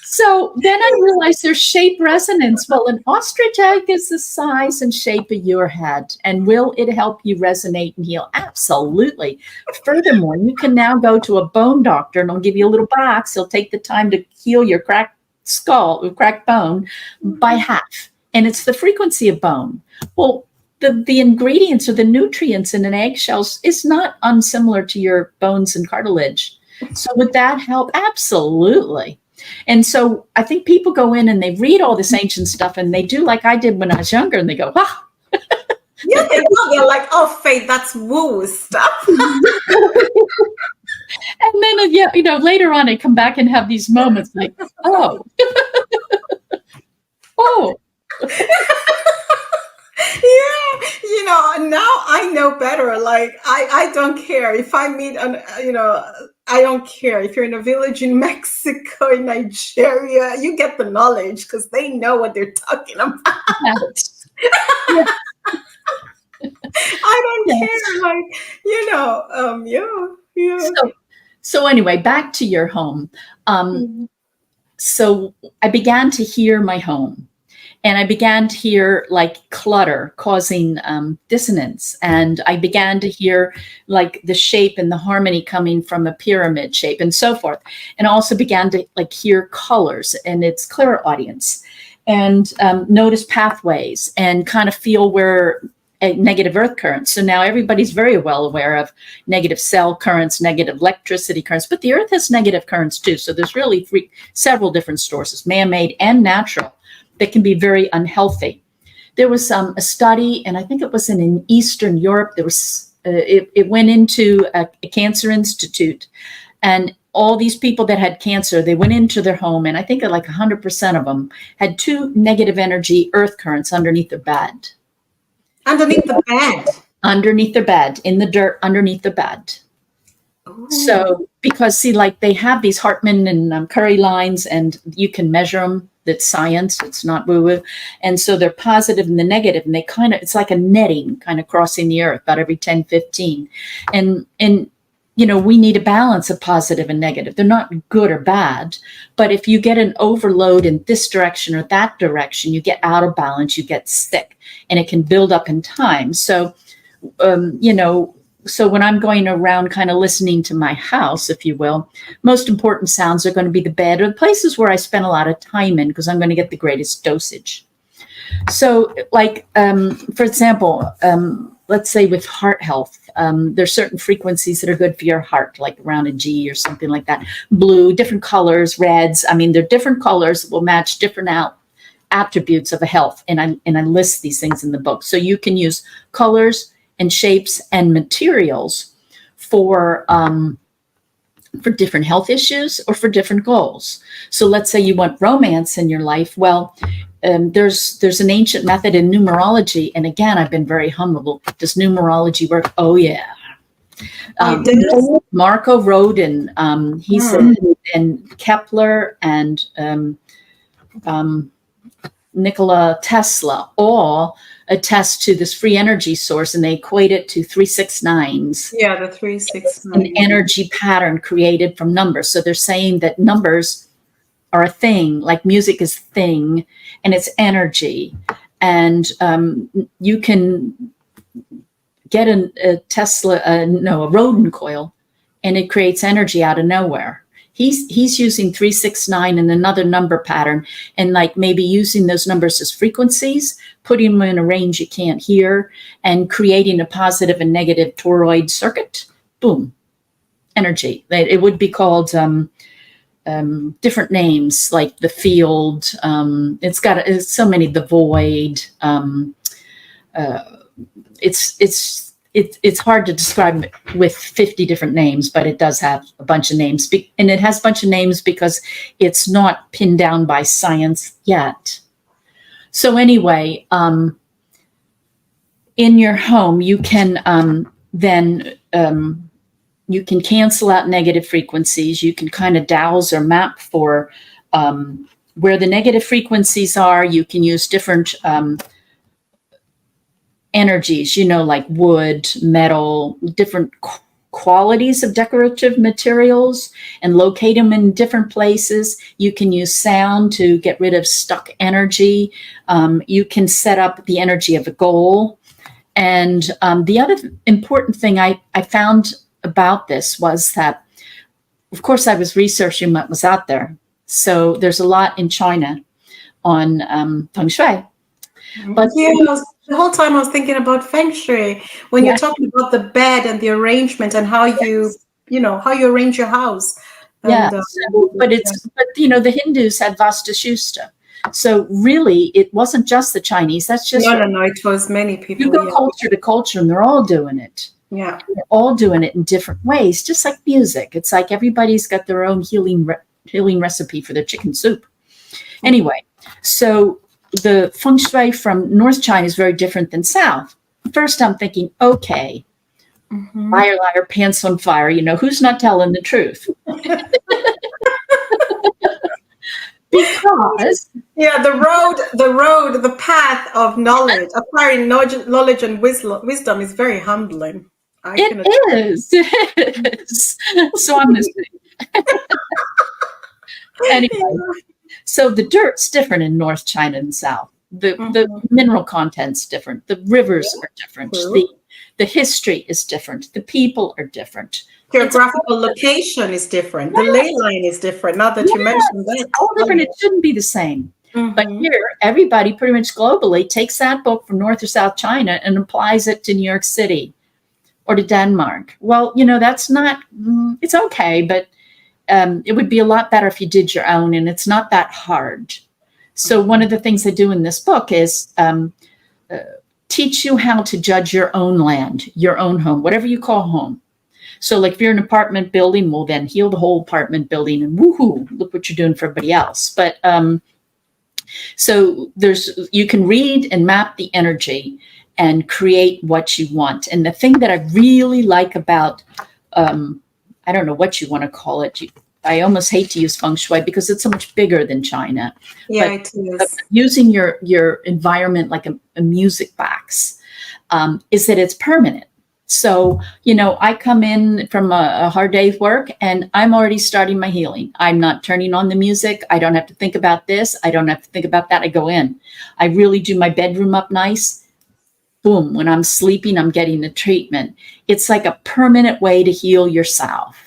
Speaker 2: So then I realized there's shape resonance. Well, an ostrich egg is the size and shape of your head. And will it help you resonate and heal? Absolutely. Furthermore, you can now go to a bone doctor and he'll give you a little box. He'll take the time to heal your cracked skull or cracked bone by half. And it's the frequency of bone. Well, the ingredients or the nutrients in an eggshell is not unsimilar to your bones and cartilage. So would that help? Absolutely. And so I think people go in and they read all this ancient stuff and they do like I did when I was younger and they go, wow.
Speaker 1: Yeah, they do. They're like, oh, Faith, that's woo stuff.
Speaker 2: And then, later on I come back and have these moments like, oh, oh.
Speaker 1: Yeah, now I know better. Like, I don't care if I meet I don't care if you're in a village in Mexico, in Nigeria, you get the knowledge because they know what they're talking about.
Speaker 2: Yeah.
Speaker 1: I don't care. Like, yeah.
Speaker 2: So anyway, back to your home. So I began to hear my home. And I began to hear like clutter causing dissonance. And I began to hear like the shape and the harmony coming from a pyramid shape and so forth. And I also began to like hear colors and its clairaudience and notice pathways and kind of feel where a negative earth currents. So now everybody's very well aware of negative cell currents, negative electricity currents, but the earth has negative currents too. So there's really several different sources, man-made and natural, that can be very unhealthy. There was a study, and I think it was in Eastern Europe. There was it went into a cancer institute, and all these people that had cancer, they went into their home, and I think like 100% of them had 2 negative energy earth currents underneath their bed.
Speaker 1: Underneath the bed?
Speaker 2: Underneath their bed, in the dirt underneath the bed. Ooh. So, because see, like they have these Hartman and Curry lines, and you can measure them. That's science. It's not woo-woo. And so they're positive and the negative, and they it's like a netting kind of crossing the earth about every 10, 15. And we need a balance of positive and negative. They're not good or bad, but if you get an overload in this direction or that direction, you get out of balance, you get sick, and it can build up in time. So, so when I'm going around kind of listening to my house, if you will, most important sounds are going to be the bed or the places where I spend a lot of time in because I'm going to get the greatest dosage. So like, for example, let's say with heart health, there's certain frequencies that are good for your heart, like around a G or something like that. Blue, different colors, reds. I mean, they're different colors that will match different attributes of a health. And I list these things in the book. So you can use colors and shapes and materials for different health issues or for different goals. So let's say you want romance in your life. Well, there's an ancient method in numerology. And again, I've been very humble. Does numerology work? Oh, yeah. Marco Rodin, he said, and Kepler and Nikola Tesla all attest to this free energy source, and they equate it to 369s.
Speaker 1: Yeah, the 369.
Speaker 2: An energy pattern created from numbers. So they're saying that numbers are a thing, like music is a thing, and it's energy. And you can get a Rodin coil, and it creates energy out of nowhere. He's using 369 and another number pattern, and like maybe using those numbers as frequencies, putting them in a range you can't hear, and creating a positive and negative toroid circuit. Boom, energy. It would be called different names, like the field. It's got so many. The void. it's hard to describe it with 50 different names, but it does have a bunch of names. And it has a bunch of names because it's not pinned down by science yet. So anyway, in your home, you can you can cancel out negative frequencies. You can kind of dowse or map for where the negative frequencies are. You can use different energies, like wood, metal, different qualities of decorative materials, and locate them in different places. You can use sound to get rid of stuck energy. You can set up the energy of a goal. And the other important thing I found about this was that, of course, I was researching what was out there. So there's a lot in China on feng shui.
Speaker 1: But the whole time I was thinking about feng shui when you're talking about the bed and the arrangement and how you how you arrange your house. And,
Speaker 2: but the Hindus had Vastu Shusta. So really, it wasn't just the Chinese. That's just
Speaker 1: no. It was many people.
Speaker 2: You go culture to culture, and they're all doing it.
Speaker 1: Yeah,
Speaker 2: they're all doing it in different ways, just like music. It's like everybody's got their own healing recipe for their chicken soup. Anyway, so the feng shui from North China is very different than South. First, I'm thinking, okay, liar, liar, pants on fire. Who's not telling the truth? Because
Speaker 1: the path of knowledge, acquiring knowledge and wisdom is very humbling.
Speaker 2: It is. So I'm listening. Anyway, so the dirt's different in North China and South. The mineral content's different. The rivers are different. The history is different. The people are different.
Speaker 1: Geographical location is different. The ley line is different. Now that you mentioned that.
Speaker 2: It's all different. It shouldn't be the same. But here, everybody pretty much globally takes that book from North or South China and applies it to New York City or to Denmark. Well, that's not, it's okay, but it would be a lot better if you did your own, and it's not that hard. So one of the things I do in this book is teach you how to judge your own land, your own home, whatever you call home. So like if you're in an apartment building, well, then heal the whole apartment building and woohoo, look what you're doing for everybody else. But so you can read and map the energy and create what you want. And the thing that I really like about, I don't know what you want to call it. I almost hate to use feng shui because it's so much bigger than China.
Speaker 1: Yeah, it is.
Speaker 2: Using your environment like a music box is that it's permanent. So, I come in from a hard day's work and I'm already starting my healing. I'm not turning on the music. I don't have to think about this. I don't have to think about that. I go in. I really do my bedroom up nice. Boom. When I'm sleeping, I'm getting the treatment. It's like a permanent way to heal yourself.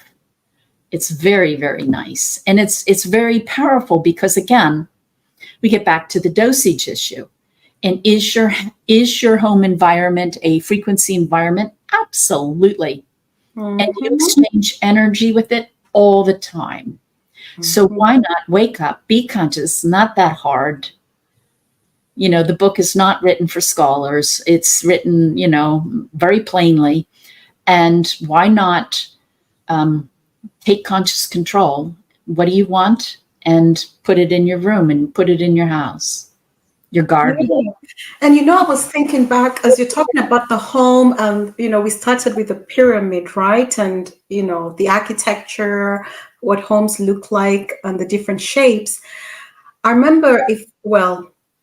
Speaker 2: It's very, very nice. And it's very powerful because, again, we get back to the dosage issue. And is your home environment a frequency environment? Absolutely. And you exchange energy with it all the time. So why not wake up, be conscious, not that hard. The book is not written for scholars. It's written, very plainly. And why not take conscious control? What do you want? And put it in your room and put it in your house. Your garden.
Speaker 1: And I was thinking back as you're talking about the home, and we started with the pyramid, right? And the architecture, what homes look like, and the different shapes. I remember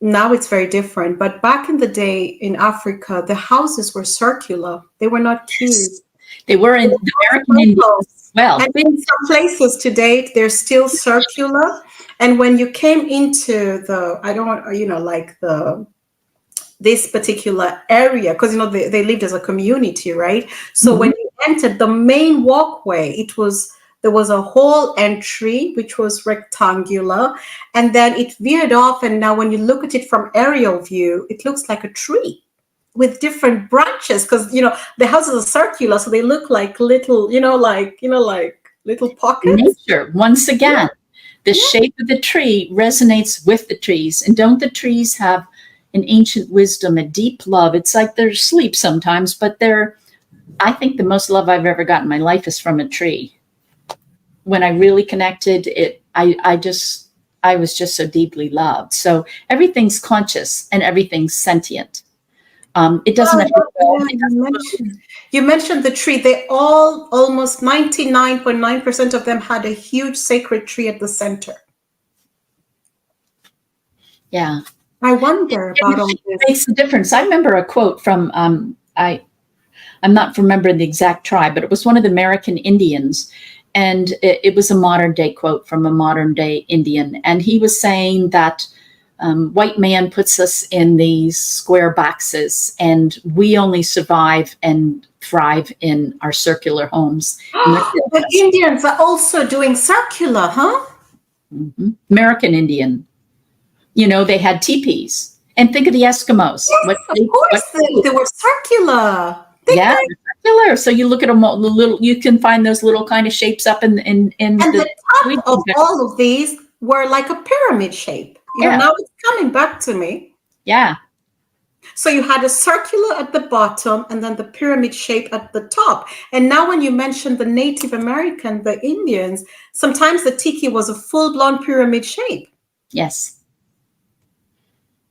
Speaker 1: now it's very different, but back in the day in Africa, the houses were circular. They were not cubes.
Speaker 2: They were in the American Indians as well.
Speaker 1: And in some places today, they're still circular. And when you came into this particular area, because they lived as a community, right? So when you entered the main walkway, there was a whole entry which was rectangular, and then it veered off. And now when you look at it from aerial view, it looks like a tree with different branches, because the houses are circular, so they look like little, like little pockets.
Speaker 2: Nature, once again. The shape of the tree resonates with the trees. And don't the trees have an ancient wisdom, a deep love. It's like they're asleep sometimes, but I think the most love I've ever gotten in my life is from a tree. When I really connected, I was just so deeply loved. So everything's conscious and everything's sentient. It doesn't have to evolve.
Speaker 1: Yeah, you mentioned the tree. They all, almost 99.9% of them had a huge sacred tree at the center.
Speaker 2: Yeah.
Speaker 1: I wonder about all
Speaker 2: It
Speaker 1: this.
Speaker 2: makes a difference. I remember a quote from I'm not remembering the exact tribe, but it was one of the American Indians. And it was a modern day quote from a modern day Indian. And he was saying that white man puts us in these square boxes and we only survive and thrive in our circular homes.
Speaker 1: The Indians are also doing circular, huh?
Speaker 2: Mm-hmm. American Indian. They had teepees. And think of the Eskimos.
Speaker 1: Yes, of course they were circular.
Speaker 2: Yeah, circular. So you look at them, you can find those little kind of shapes up in
Speaker 1: and the top of all of these were like a pyramid shape. Now it's coming back to me.
Speaker 2: Yeah.
Speaker 1: So you had a circular at the bottom and then the pyramid shape at the top. And now when you mention the Native American, the Indians, sometimes the tiki was a full-blown pyramid shape.
Speaker 2: Yes.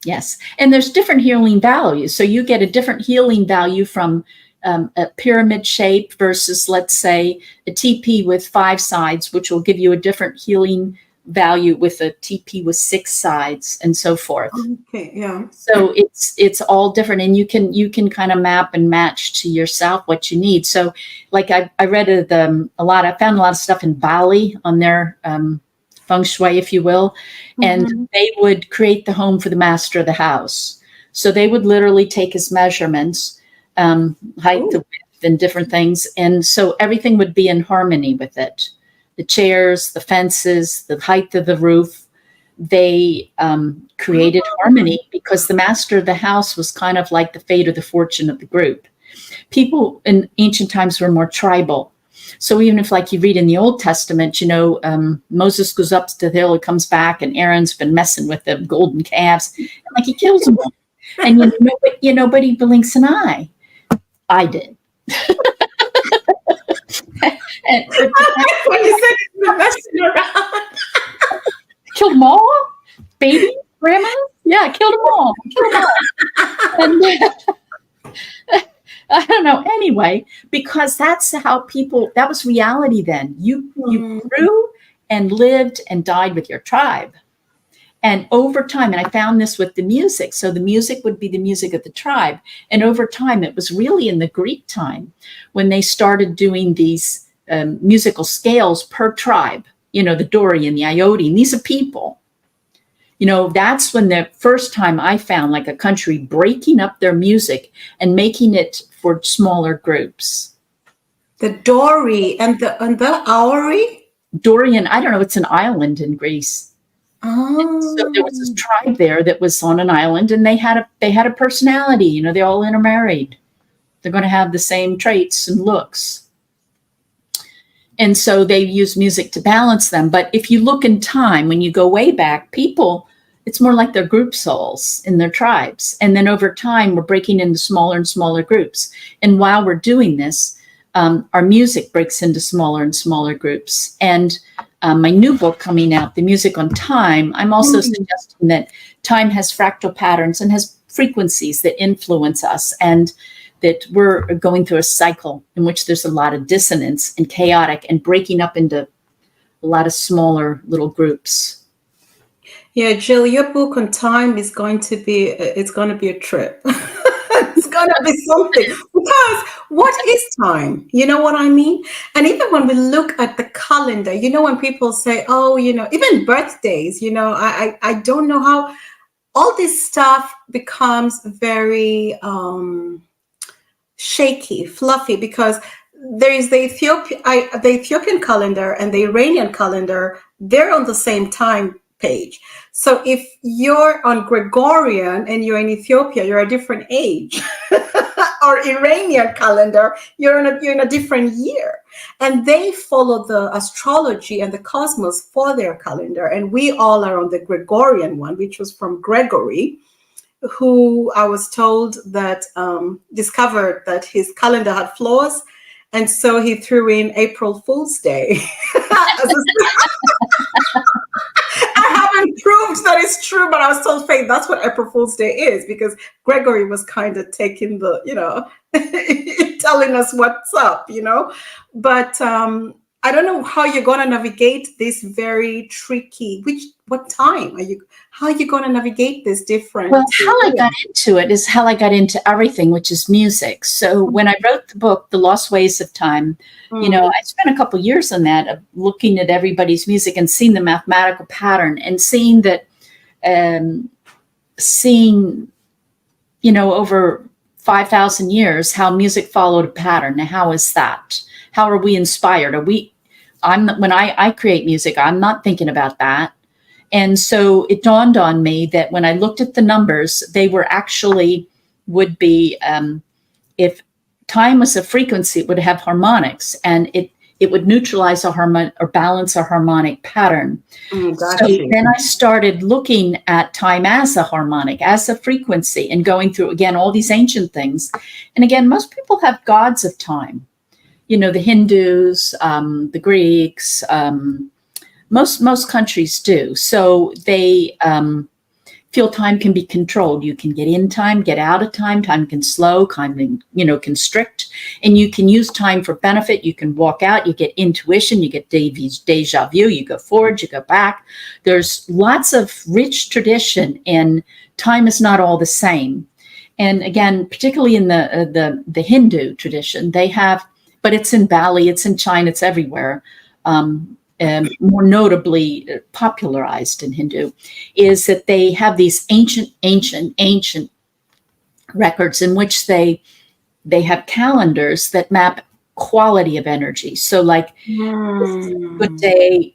Speaker 2: Yes. And there's different healing values. So you get a different healing value from a pyramid shape versus, let's say, a teepee with 5 sides, which will give you a different healing value with a teepee with 6 sides and so forth.
Speaker 1: Okay, yeah.
Speaker 2: So it's all different, and you can kind of map and match to yourself what you need. So like I read I found a lot of stuff in Bali on their feng shui, if you will, and they would create the home for the master of the house. So they would literally take his measurements, height, the width, and different things. And so everything would be in harmony with it. The chairs, the fences, the height of the roof, they created harmony because the master of the house was kind of like the fate or the fortune of the group. People in ancient times were more tribal. So even if, like you read in the Old Testament, Moses goes up to the hill, he comes back, and Aaron's been messing with the golden calves, and like he kills them all. And nobody blinks an eye. I did.
Speaker 1: And when you said you're messing around,
Speaker 2: killed them all, baby, grandma, yeah, killed them all. And I don't know. Anyway, because that's how that was reality then. You grew and lived and died with your tribe. And over time, and I found this with the music. So the music would be the music of the tribe. And over time, it was really in the Greek time when they started doing these musical scales per tribe, the Dorian, the Iodian, these are people. That's when the first time I found like a country breaking up their music and making it for smaller groups.
Speaker 1: The Dori and the Aori?
Speaker 2: Dorian, I don't know, it's an island in Greece. Oh. So there was this tribe there that was on an island, and they had a personality, they all intermarried. They're going to have the same traits and looks. And so they use music to balance them. But if you look in time, when you go way back, people, it's more like their group souls in their tribes. And then over time, we're breaking into smaller and smaller groups. And while we're doing this, our music breaks into smaller and smaller groups. And my new book coming out, The Music on Time, I'm also suggesting that time has fractal patterns and has frequencies that influence us, and that we're going through a cycle in which there's a lot of dissonance and chaotic and breaking up into a lot of smaller little groups.
Speaker 1: Yeah, Jill, your book on time is going to be a trip. It's going to be something, because what is time? You know what I mean? And even when we look at the calendar, when people say, oh, even birthdays, I don't know how all this stuff becomes very shaky, fluffy, because there is the Ethiopian calendar and the Iranian calendar. They're on the same time page. So if you're on Gregorian and you're in Ethiopia, you're a different age. Or Iranian calendar, you're in a different year. And they follow the astrology and the cosmos for their calendar. And we all are on the Gregorian one, which was from Gregory, who I was told that discovered that his calendar had flaws, and so he threw in April Fool's Day. I haven't proved that it's true, but I was told, Faith, that's what April Fool's Day is, because Gregory was kind of taking the, telling us what's up, But I don't know how you're going to navigate this very tricky. What time how are you going to navigate this different?
Speaker 2: Well, how I got into it is how I got into everything, which is music. So when I wrote the book, The Lost Ways of Time, I spent a couple of years on that, of looking at everybody's music and seeing the mathematical pattern and seeing that, over 5,000 years, how music followed a pattern. Now, how is that? How are we inspired? When I create music, I'm not thinking about that. And so it dawned on me that when I looked at the numbers, they were actually would be, if time was a frequency, it would have harmonics, and it would neutralize or balance a harmonic pattern. So then I started looking at time as a harmonic, as a frequency, and going through, again, all these ancient things. And again, most people have gods of time. The Hindus, the Greeks, most countries do. So they feel time can be controlled. You can get in time, get out of time. Time can slow, constrict, and you can use time for benefit. You can walk out, you get intuition, you get deja vu, you go forward, you go back. There's lots of rich tradition, and time is not all the same. And again, particularly in the Hindu tradition, they have, but it's in Bali, it's in China, it's everywhere. And more notably popularized in Hindu, is that they have these ancient records in which they have calendars that map quality of energy. So like, this is a good day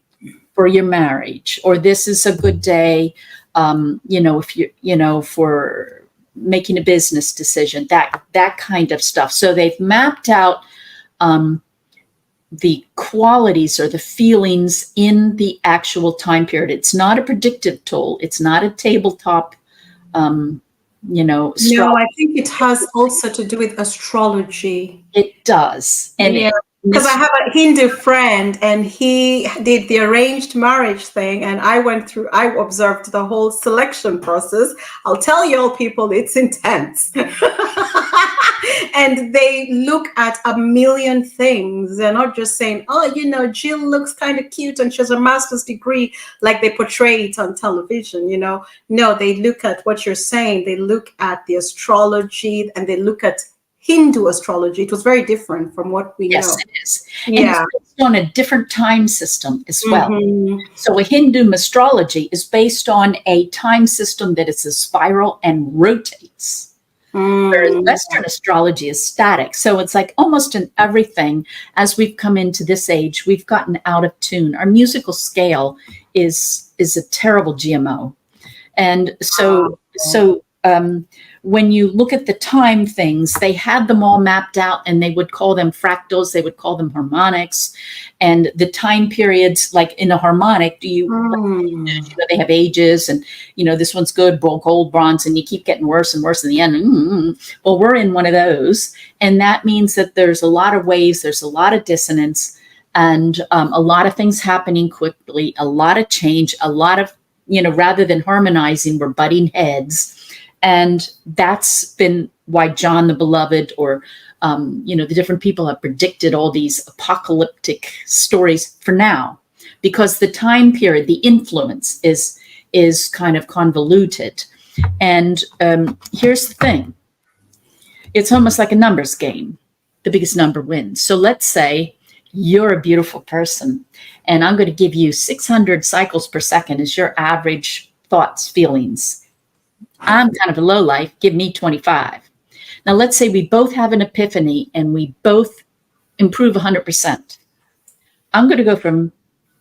Speaker 2: for your marriage, or this is a good day, if you're, for making a business decision, that kind of stuff. So they've mapped out the qualities or the feelings in the actual time period. It's not a predictive tool. It's not a tabletop,
Speaker 1: No, I think it has also to do with astrology.
Speaker 2: It does. And
Speaker 1: because I have a Hindu friend, and he did the arranged marriage thing, and I observed the whole selection process. I'll tell you all, people, it's intense. And they look at a million things. They're not just saying, Jill looks kind of cute and she has a master's degree, like they portray it on television, No, they look at what you're saying. They look at the astrology, and they look at Hindu astrology. It was very different from what we know.
Speaker 2: Yes, it is. And it's based on a different time system as well. So a Hindu astrology is based on a time system that is a spiral and rotates. Whereas Western astrology is static. So it's like almost in everything, as we've come into this age, we've gotten out of tune. Our musical scale is a terrible GMO. And so when you look at the time things, they had them all mapped out, and they would call them fractals, they would call them harmonics. And the time periods, like in a harmonic, they have ages, and this one's good, gold, bronze, and you keep getting worse and worse in the end. Well, we're in one of those, and that means that there's a lot of waves, there's a lot of dissonance, and a lot of things happening quickly, a lot of change, a lot of, rather than harmonizing, we're butting heads. And that's been why John the Beloved, or, the different people have predicted all these apocalyptic stories for now, because the time period, the influence is kind of convoluted. And here's the thing. It's almost like a numbers game. The biggest number wins. So let's say you're a beautiful person, and I'm going to give you 600 cycles per second as your average thoughts, feelings. I'm kind of a low life. Give me 25. Now, let's say we both have an epiphany and we both improve 100%. I'm going to go from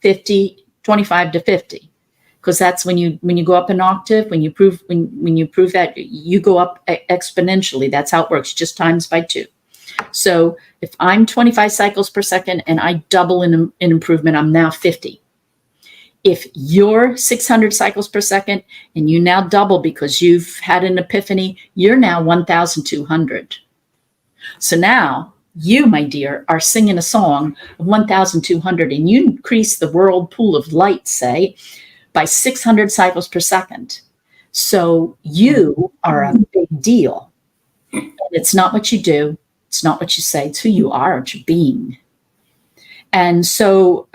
Speaker 2: 25 to 50, because that's when you go up an octave. When you prove that, you go up exponentially. That's how it works. Just times by 2. So if I'm 25 cycles per second and I double in improvement, I'm now 50. If you're 600 cycles per second and you now double because you've had an epiphany, you're now 1,200. So now you, my dear, are singing a song of 1,200, and you increase the whirlpool of light, say, by 600 cycles per second. So you are a big deal. And it's not what you do. It's not what you say. It's who you are. It's your being. And so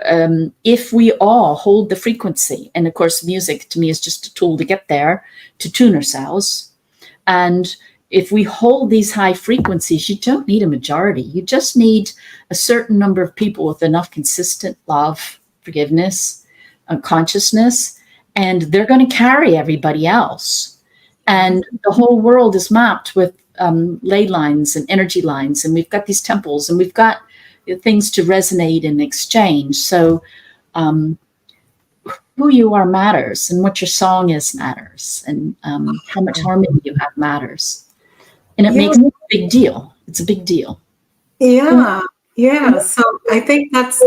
Speaker 2: if we all hold the frequency, and of course, music to me is just a tool to get there, to tune ourselves. And if we hold these high frequencies, you don't need a majority. You just need a certain number of people with enough consistent love, forgiveness, consciousness, and they're going to carry everybody else. And the whole world is mapped with ley lines and energy lines, and we've got these temples, and we've got things to resonate and exchange. So who you are matters, and what your song is matters, and how much harmony you have matters. And it makes it a big deal. It's a big deal.
Speaker 1: Yeah. So I think that's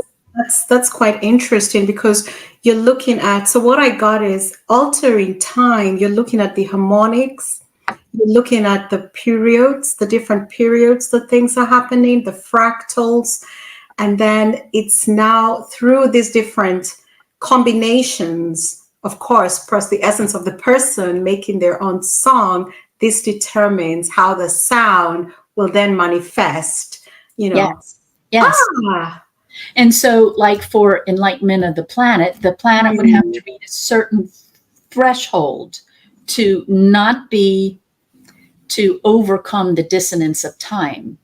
Speaker 1: quite interesting, because you're looking at, so what I got is altering time. You're looking at the harmonics. You're looking at the periods, the different periods that things are happening, the fractals. And then it's now through these different combinations, of course, plus the essence of the person making their own song. This determines how the sound will then manifest, you know.
Speaker 2: Yes. And so, like for enlightenment of the planet would have to reach a certain threshold to not be, to overcome the dissonance of time.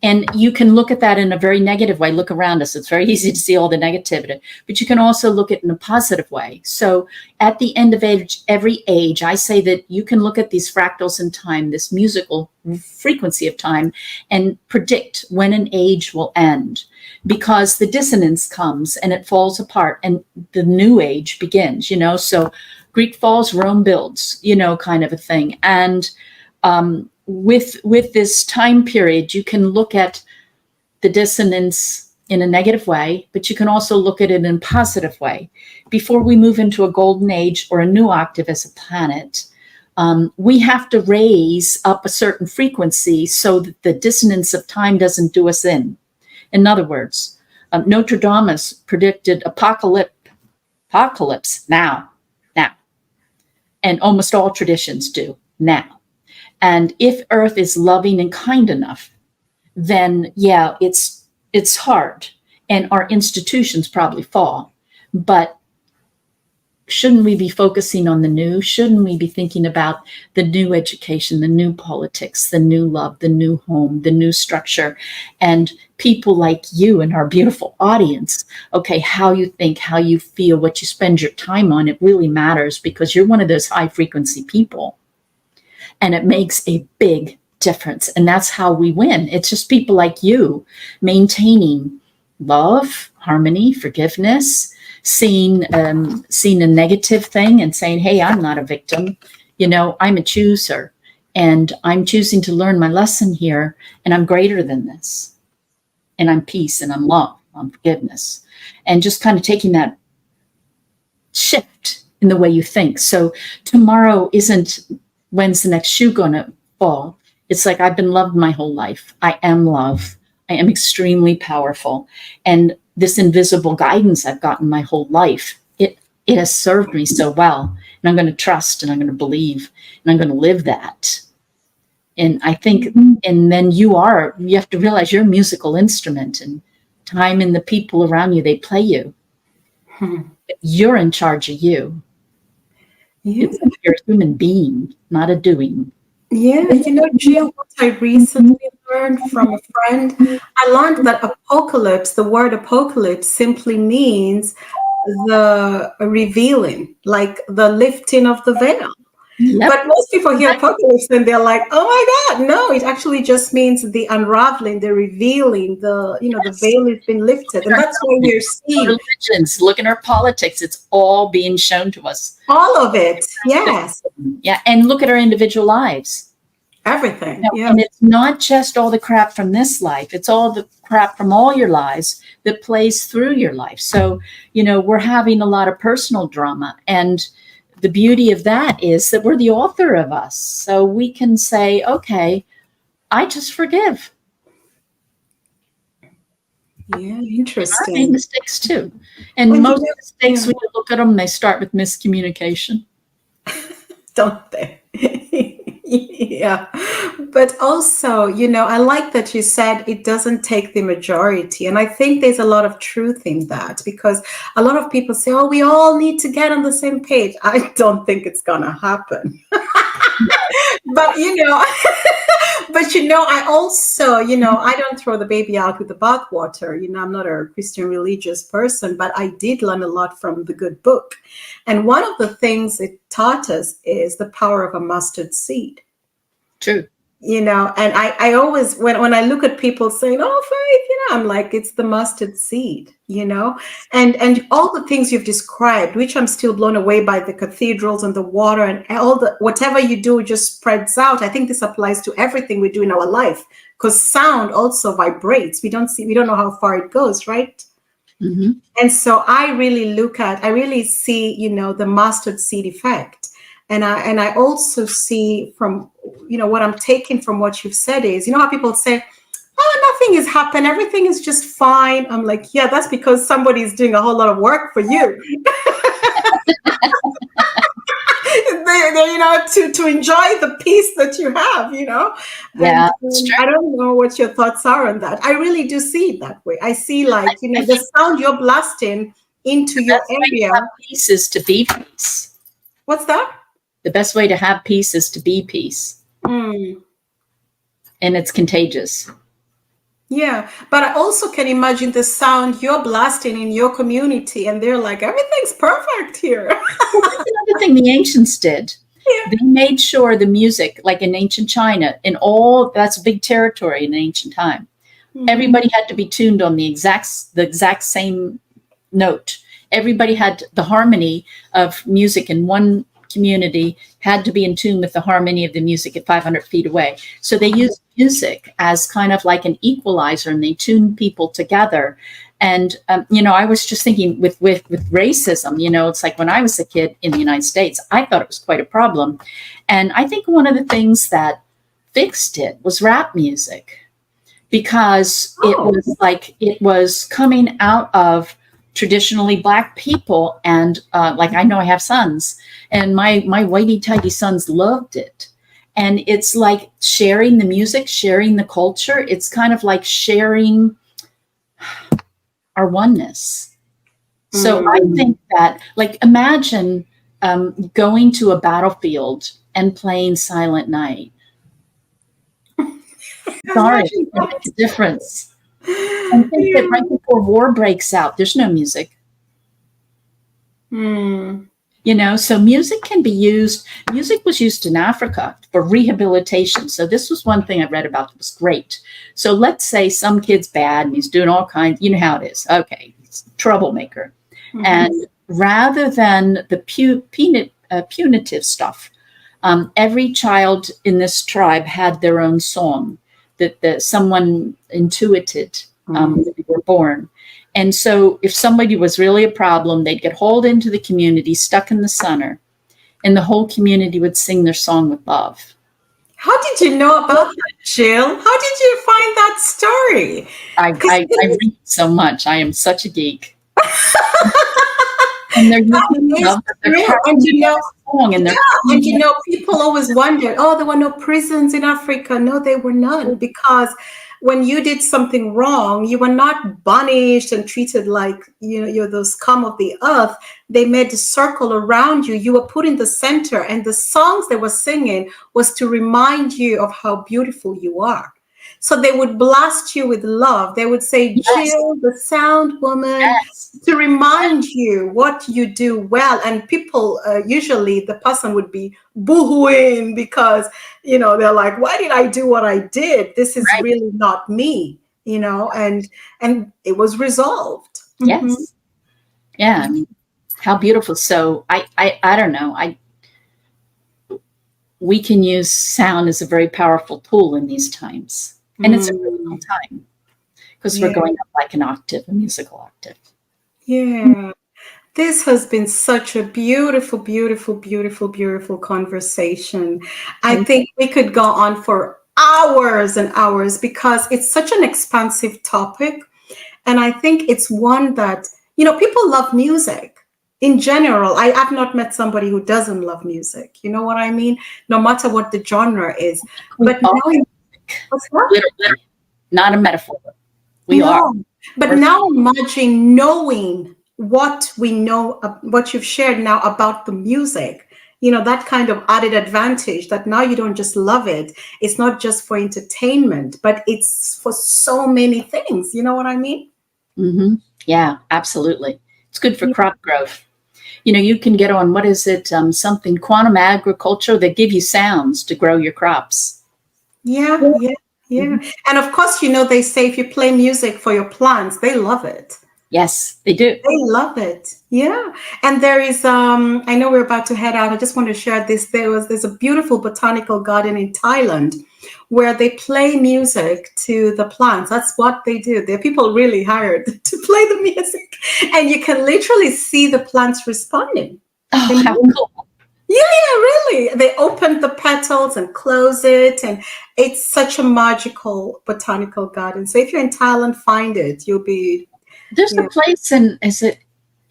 Speaker 2: And you can look at that in a very negative way. Look around us. It's very easy to see all the negativity, but you can also look at it in a positive way. So at the end of every age, I say that you can look at these fractals in time, this musical frequency of time, and predict when an age will end, because the dissonance comes and it falls apart and the new age begins, you know. So Greek falls, Rome builds, you know, kind of a thing. And with this time period, you can look at the dissonance in a negative way, but you can also look at it in a positive way. Before we move into a golden age or a new octave as a planet, we have to raise up a certain frequency so that the dissonance of time doesn't do us in. In other words, Notre Dame predicted apocalypse now, and almost all traditions do now. And if Earth is loving and kind enough, then yeah, it's hard, and our institutions probably fall. But shouldn't we be focusing on the new? Shouldn't we be thinking about the new education, the new politics, the new love, the new home, the new structure, and people like you and our beautiful audience? Okay, how you think, how you feel, what you spend your time on, it really matters, because you're one of those high frequency people. And it makes a big difference. And that's how we win. It's just people like you maintaining love, harmony, forgiveness, seeing a negative thing and saying, hey, I'm not a victim. You know, I'm a chooser, and I'm choosing to learn my lesson here, and I'm greater than this. And I'm peace, and I'm love, I'm forgiveness. And just kind of taking that shift in the way you think. So tomorrow isn't, when's the next shoe gonna fall? It's like, I've been loved my whole life. I am love. I am extremely powerful. And this invisible guidance I've gotten my whole life, it has served me so well. And I'm going to trust, and I'm going to believe, and I'm going to live that. And I think, and then you have to realize you're a musical instrument, and time and the people around you, they play you. You're in charge of you. You're a human being, not a doing.
Speaker 1: Yeah, you know, Jill, what I recently learned from a friend, I learned that apocalypse, the word apocalypse simply means the revealing, like the lifting of the veil. Yep. But most people hear apocalypse and they're like, oh my God, no, it actually just means the unraveling, the revealing, the veil has been lifted. And that's why we're seeing
Speaker 2: religions, look at our politics, it's all being shown to us.
Speaker 1: All of it, yes.
Speaker 2: Yeah, and look at our individual lives.
Speaker 1: Everything.
Speaker 2: Know,
Speaker 1: Yeah.
Speaker 2: and it's not just all the crap from this life, it's all the crap from all your lives that plays through your life. So, we're having a lot of personal drama. And the beauty of that is that we're the author of us. So we can say, okay, I just forgive.
Speaker 1: Yeah,
Speaker 2: I made
Speaker 1: interesting.
Speaker 2: mistakes too. And
Speaker 1: When
Speaker 2: most
Speaker 1: yeah,
Speaker 2: mistakes, when you look at them, they start with miscommunication.
Speaker 1: don't they? Yeah. But also, I like that you said it doesn't take the majority. And I think there's a lot of truth in that, because a lot of people say, oh, we all need to get on the same page. I don't think it's going to happen. But, I also, I don't throw the baby out with the bathwater. I'm not a Christian religious person, but I did learn a lot from the good book. And one of the things it taught us is the power of a mustard seed.
Speaker 2: True.
Speaker 1: And I always, when I look at people saying, oh, faith, I'm like, it's the mustard seed, and all the things you've described, which I'm still blown away by, the cathedrals and the water and all the, whatever you do just spreads out. I think this applies to everything we do in our life, because sound also vibrates. We don't know how far it goes, right?
Speaker 2: Mm-hmm.
Speaker 1: And so I really see, the mustard seed effect. And I also see from, what I'm taking from what you've said is, how people say, oh, nothing has happened, everything is just fine. I'm like, yeah, that's because somebody's doing a whole lot of work for you. to enjoy the peace that you have,
Speaker 2: Yeah,
Speaker 1: and I don't know what your thoughts are on that. I really do see it that way. I see, like, the sound you're blasting into your area.
Speaker 2: Peace is to be peace.
Speaker 1: What's that?
Speaker 2: The best way to have peace is to be peace.
Speaker 1: Mm.
Speaker 2: And it's contagious.
Speaker 1: Yeah, but I also can imagine the sound you're blasting in your community, and they're like, everything's perfect here.
Speaker 2: Well, that's another thing the ancients did. Yeah. They made sure the music, like in ancient China, that's a big territory in ancient time. Mm-hmm. Everybody had to be tuned on the exact same note. Everybody had the harmony of music in one community had to be in tune with the harmony of the music at 500 feet away. So they used music as kind of like an equalizer, and they tuned people together. And, I was just thinking with racism, it's like when I was a kid in the United States, I thought it was quite a problem. And I think one of the things that fixed it was rap music, because it was coming out of traditionally Black people. And like, I know I have sons, and my whitey tighty sons loved it. And it's like sharing the music, sharing the culture. It's kind of like sharing our oneness. So I think that, like, imagine going to a battlefield and playing Silent Night. Sorry, it makes a difference. And think that right before war breaks out, there's no music. So music can be used. Music was used in Africa for rehabilitation. So this was one thing I read about that was great. So let's say some kid's bad and he's doing all kinds, you know how it is. Okay, he's a troublemaker. Mm-hmm. And rather than the punitive stuff, every child in this tribe had their own song that someone intuited when they were born. And so if somebody was really a problem, they'd get hauled into the community, stuck in the center, and the whole community would sing their song with love.
Speaker 1: How did you know about that, Jill? How did you find that story?
Speaker 2: I read so much. I am such a geek. And they're
Speaker 1: people always wondered, oh, there were no prisons in Africa. No, there were none, because when you did something wrong, you were not punished and treated like, you're the scum of the earth. They made a circle around you. You were put in the center, and the songs they were singing was to remind you of how beautiful you are. So they would blast you with love. They would say, yes, Jill, the sound woman, yes, to remind you what you do well. And people, usually the person would be boohooing because, they're like, why did I do what I did? This is really not me, and it was resolved.
Speaker 2: Yes. Mm-hmm. Yeah. I mean, how beautiful. So I don't know. we can use sound as a very powerful tool in these times. And it's a critical
Speaker 1: Mm,
Speaker 2: time because we're
Speaker 1: yeah,
Speaker 2: going up like an octave, a musical octave.
Speaker 1: yeah. This has been such a beautiful, beautiful, beautiful, beautiful conversation. I
Speaker 2: Thank
Speaker 1: think we could go on for hours and hours because it's such an expansive topic. And I think it's one that, people love music in general. Have not met somebody who doesn't love music. You know what I mean? No matter what the genre is.
Speaker 2: We
Speaker 1: But
Speaker 2: all,
Speaker 1: now, what's that?
Speaker 2: literally, not a metaphor. We are.
Speaker 1: No, but
Speaker 2: We're,
Speaker 1: now imagine knowing what we know, what you've shared now about the music, that kind of added advantage that now you don't just love it. It's not just for entertainment, but it's for so many things. You know what I mean?
Speaker 2: mm-hmm. Yeah, absolutely. It's good for
Speaker 1: Yeah,
Speaker 2: crop growth. You can get on, what is it? Something quantum agriculture that give you sounds to grow your crops.
Speaker 1: yeah, yeah, yeah.
Speaker 2: Mhm.
Speaker 1: And of course, they say if you play music for your plants, they love it.
Speaker 2: Yes, they do.
Speaker 1: They love it. Yeah. And there is I know we're about to head out. I just want to share this. There's a beautiful botanical garden in Thailand where they play music to the plants. That's what they do. There are people really hired to play the music. And you can literally see the plants responding.
Speaker 2: Oh,
Speaker 1: Can
Speaker 2: how
Speaker 1: you?
Speaker 2: cool.
Speaker 1: Yeah, yeah, really. They open the petals and close it, and it's such a magical botanical garden. So if you're in Thailand, find it. You'll be,
Speaker 2: There's a
Speaker 1: yeah.
Speaker 2: place in, is it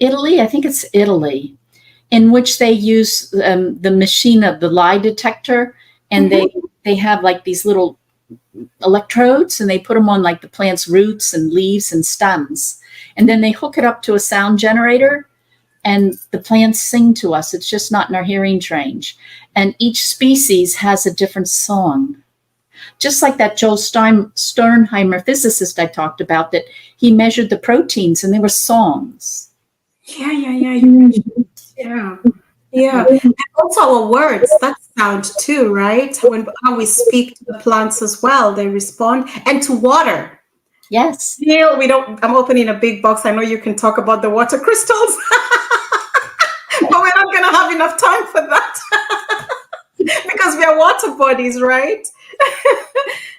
Speaker 2: Italy? I think it's Italy, in which they use the machine of the lie detector, and
Speaker 1: Mhm.
Speaker 2: they have like these little electrodes, and they put them on like the plant's roots and leaves and stems, and then they hook it up to a sound generator, and the plants sing to us. It's just not in our hearing range, and each species has a different song. Just like that Joel Sternheimer physicist I talked about, that he measured the proteins and they were songs.
Speaker 1: Yeah, yeah, yeah. You mentioned, yeah, yeah. And also our words, that sound too, right? When how we speak to the plants as well, they respond. And to water.
Speaker 2: Yes.
Speaker 1: Neil, we don't. I'm opening a big box. I know you can talk about the water crystals, but we're not gonna have enough time for that because we are water bodies, right?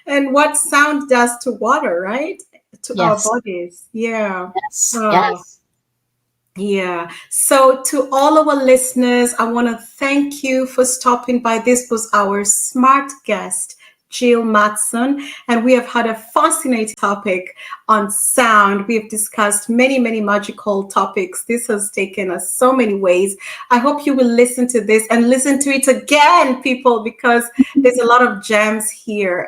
Speaker 1: And what sound does to water, right? To our
Speaker 2: Yes.
Speaker 1: bodies. Yeah.
Speaker 2: Yes.
Speaker 1: Oh,
Speaker 2: Yes.
Speaker 1: yeah. So, to all our listeners, I want to thank you for stopping by. This was our smart guest, Jill Mattson, and we have had a fascinating topic on sound. We have discussed many, many magical topics. This has taken us so many ways. I hope you will listen to this and listen to it again, people, because there's a lot of gems here.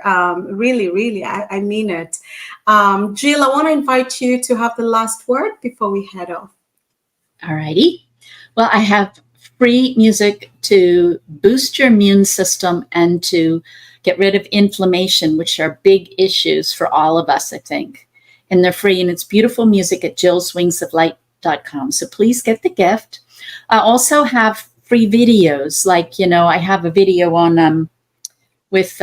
Speaker 1: Really, really, I mean it. Jill, I want to invite you to have the last word before we head off.
Speaker 2: All righty. Well, I have free music to boost your immune system and to get rid of inflammation, which are big issues for all of us, I think. And they're free, and it's beautiful music at jillswingsoflight.com. So please get the gift. I also have free videos. Like, I have a video on with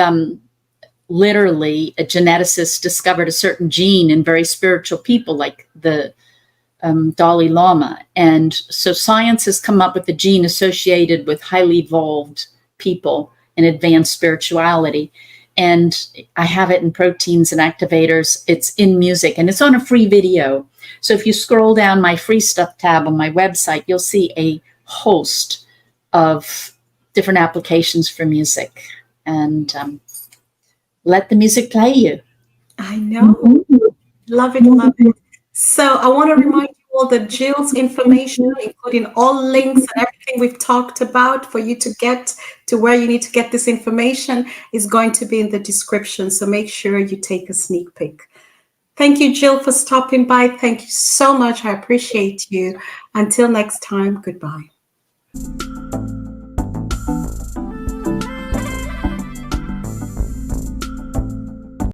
Speaker 2: literally a geneticist discovered a certain gene in very spiritual people, like the Dalai Lama. And so science has come up with a gene associated with highly evolved people and advanced spirituality. And I have it in proteins and activators. It's in music, and it's on a free video. So if you scroll down my free stuff tab on my website, you'll see a host of different applications for music. And let the music play you.
Speaker 1: I know. Love it, love it. So I want to remind you all that Jill's information, including all links and everything we've talked about for you to get to where you need to get this information, is going to be in the description. So make sure you take a sneak peek. Thank you, Jill, for stopping by. Thank you so much. I appreciate you. Until next time, goodbye.